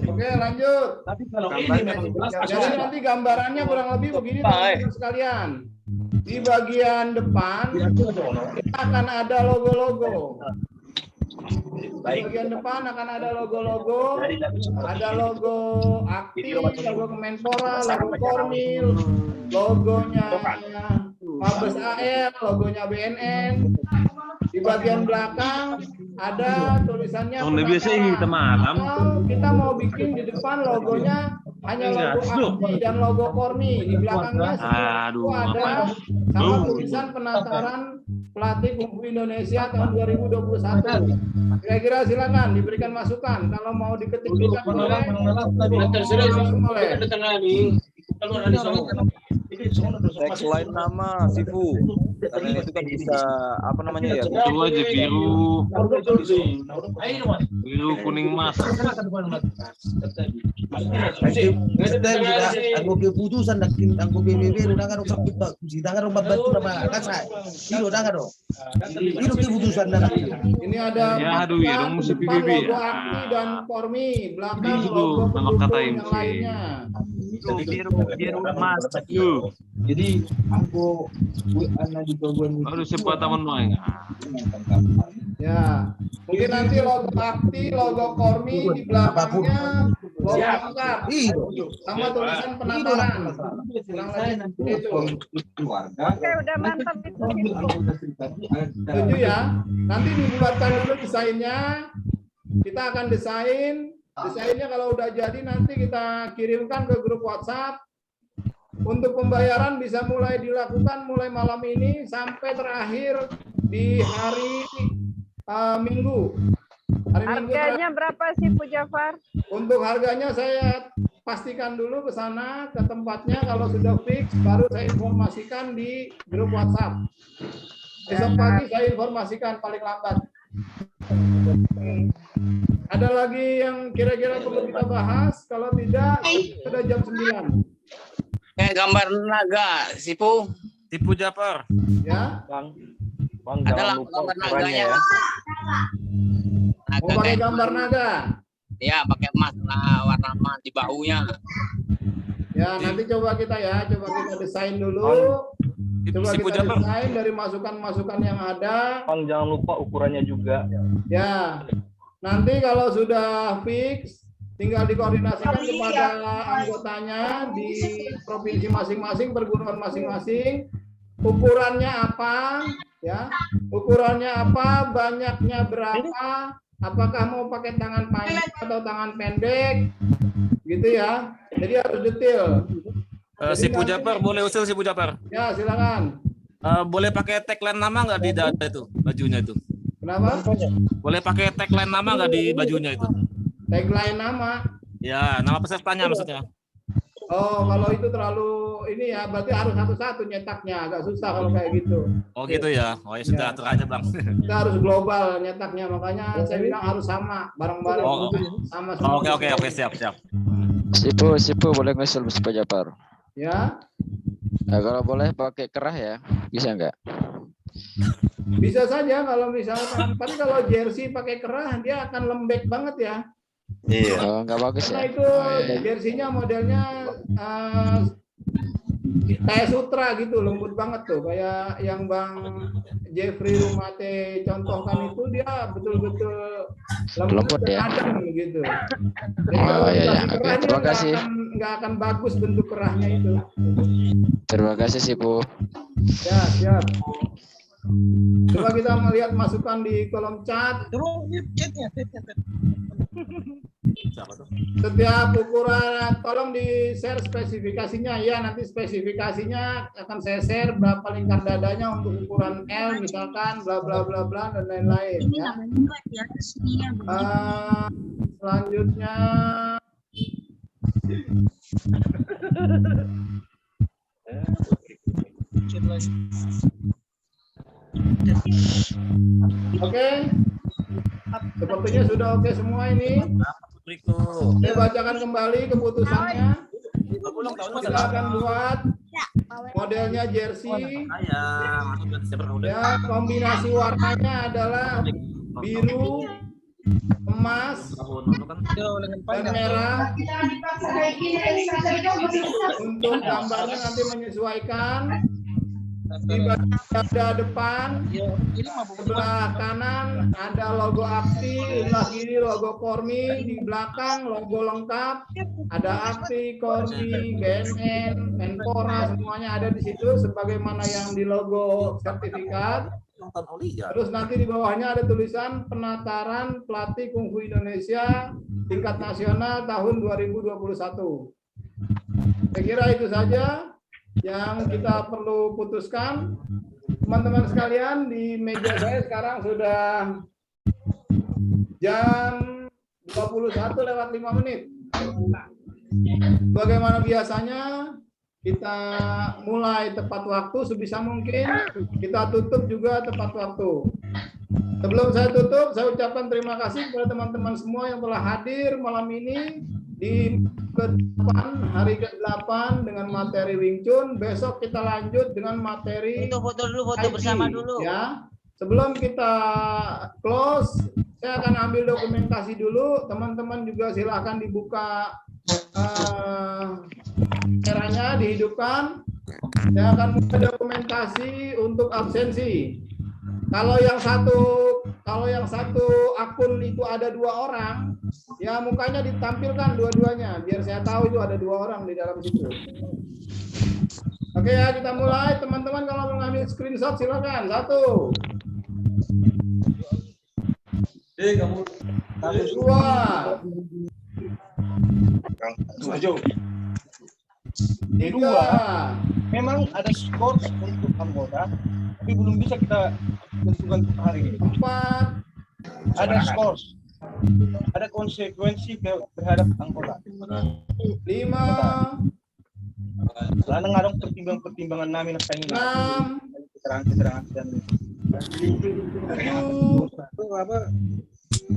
Oke, lanjut. Tapi kalau ini Gambarnya memang jelas Jadi nanti gambarannya kurang lebih begini teman-teman sekalian. Di bagian depan kita akan ada logo-logo. Di bagian depan akan ada logo-logo, ada logo Akti, logo Kemenpora, logo Kormil, logonya Mabes AL, logonya BNN. Di bagian belakang ada tulisannya. Kita mau bikin di depan logonya hanya logo Akti dan logo Kormi. Di belakangnya itu ada sama tulisan penataran pelatih Kungfu Indonesia tahun 2021. Kira-kira silakan diberikan masukan. Kalau mau diketik-ketik boleh. Tagline nama Sifu. Karena itu kan bisa apa namanya ya? Itu aja biru. Biru kuning emas. Aku keputusan aku PBB udah kan sakit Pak. Sidangan rumah batu nama kasar. Itu udah kan. Itu keputusan dan ini ada Ya aduh ya dong mesti depan PBB logo ya. Akti dan Kormi, belakang Itu logo nama pendukung kata yang MC. lainnya. Biru emas. Jadi aku anak di Togon Aduh sepatah menang. Ya, mungkin nanti logo Akti, logo Kormi di belakangnya logo lengkap sama tulisan penataran. Kurang lebih itu. Oke, udah mantap itu. Setuju ya? Nanti dibuatkan dulu desainnya. Kita akan desain. Desainnya kalau udah jadi nanti kita kirimkan ke grup WhatsApp. Untuk pembayaran bisa mulai dilakukan mulai malam ini sampai terakhir di hari Minggu. Hari Minggu Harganya berapa sih Bu Jafar? untuk harganya saya pastikan dulu ke sana ke tempatnya. Kalau sudah fix baru saya informasikan di grup WhatsApp. Besok pagi saya informasikan paling lambat. Ada lagi yang kira-kira perlu kita bahas? Kalau tidak, sudah jam 9. Kayak gambar naga, Sipu. Sipu Jafar. Ya. Bang Adalah jangan lupa gambar ukurannya naganya. ya. Naga Mau pakai kayak gambar naga? ya pakai emas warna emas di bahunya. Ya, nanti coba kita desain dulu. Coba Sipu kita Jafar. desain dari masukan-masukan yang ada. Bang jangan lupa ukurannya juga. Ya, nanti kalau sudah fix, tinggal dikoordinasikan kepada anggotanya di provinsi masing-masing, perguruan masing-masing. Ukurannya apa? Ya, ukurannya apa? Banyaknya berapa? Apakah mau pakai tangan panjang atau tangan pendek? Gitu ya. Jadi harus detail. Sipu Jafar, boleh usul Sipu Jafar? Ya, silakan. Boleh pakai tagline nama nggak di dada itu, bajunya itu? Kenapa? Boleh pakai tagline nama nggak di bajunya itu? Tagline nama. Ya, nama pesertanya maksudnya. Oh, kalau itu terlalu ini ya, berarti harus satu-satu nyetaknya. Agak susah kalau kayak gitu. Oh gitu ya. Oh ya sudah, atur aja Bang. Kita harus global nyetaknya, makanya saya bilang harus sama, bareng-bareng. Oh, Sama. Oke, siap. Sipu boleh ngusul Sipu Jafar. Ya, Nah, kalau boleh pakai kerah ya, bisa nggak? bisa saja kalau misalkan. Tapi kalau jersey pakai kerah, dia akan lembek banget ya. Iya. Oh, nggak bagus Karena ya. itu jersey-nya modelnya kayak sutra gitu, lembut banget tuh, kayak yang Bang Jeffrey Rumate contohkan itu, dia betul-betul Lembut ya. adem gitu. Jadi Oh, kalau iya, dikasih iya. Oke, kerahnya terima kasih. nggak akan bagus bentuk kerahnya itu. Terima kasih Sipu. Ya, siap. Coba kita melihat masukan di kolom chat. Setiap ukuran, tolong di share spesifikasinya ya. Nanti spesifikasinya akan saya share berapa lingkar dadanya untuk ukuran L misalkan, bla bla bla bla dan lain-lain ya. Selanjutnya oke. Sepertinya sudah oke semua ini. Saya bacakan kembali keputusannya. Kita akan buat modelnya jersey. Ya, kombinasi warnanya adalah biru, emas, dan merah. Untuk gambarnya nanti menyesuaikan. Di bagian dada depan, sebelah kanan ada logo AKTI, sebelah kiri logo Kormi, di belakang logo lengkap, ada AKTI, Kormi, BNN, Menpora, semuanya ada di situ sebagaimana yang di logo sertifikat. Terus nanti di bawahnya ada tulisan penataran pelatih Kungfu Indonesia tingkat nasional tahun 2021. Saya kira itu saja yang kita perlu putuskan. Teman-teman sekalian, di meja saya sekarang sudah jam 21:05. Bagaimana biasanya, kita mulai tepat waktu sebisa mungkin, kita tutup juga tepat waktu. Sebelum saya tutup, saya ucapkan terima kasih kepada teman-teman semua yang telah hadir malam ini di hari ke-8 dengan materi Wing Chun. Besok kita lanjut dengan materi Foto bersama dulu. Ya. Sebelum kita close, saya akan ambil dokumentasi dulu. Teman-teman juga silakan dibuka kameranya, dihidupkan. Saya akan mulai dokumentasi untuk absensi. Kalau yang satu akun itu ada 2 orang, ya mukanya ditampilkan dua-duanya, biar saya tahu itu ada 2 orang di dalam situ. Oke ya, kita mulai. Teman-teman kalau mau ngambil screenshot silakan. 1, 2, 3. Memang ada skor untuk anggota, tapi belum bisa kita tentukan hari ini. 4. Ada skor, ada konsekuensi terhadap anggota. 5. Karena ngadong pertimbangan-pertimbangan namin na kanina. 6. Keterangan dan apa?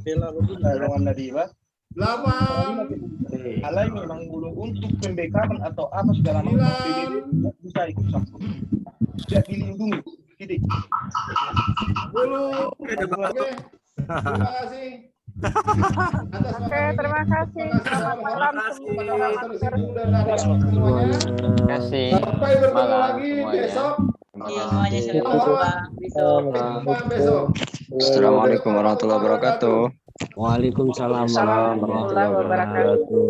Bela dengan Nadiba. 8, Alay memang belum untuk pembekaman atau apa segala macam PBB tidak bisa ikut campur. Tidak dilindungi. Titik. 10. Oke. Terima kasih. Atas Oke, terima kasih. Selamat malam semuanya. Terima kasih. Sampai bertemu lagi besok. Semuanya sampai Besok. Assalamualaikum warahmatullahi wabarakatuh. Waalaikumsalam warahmatullahi wabarakatuh.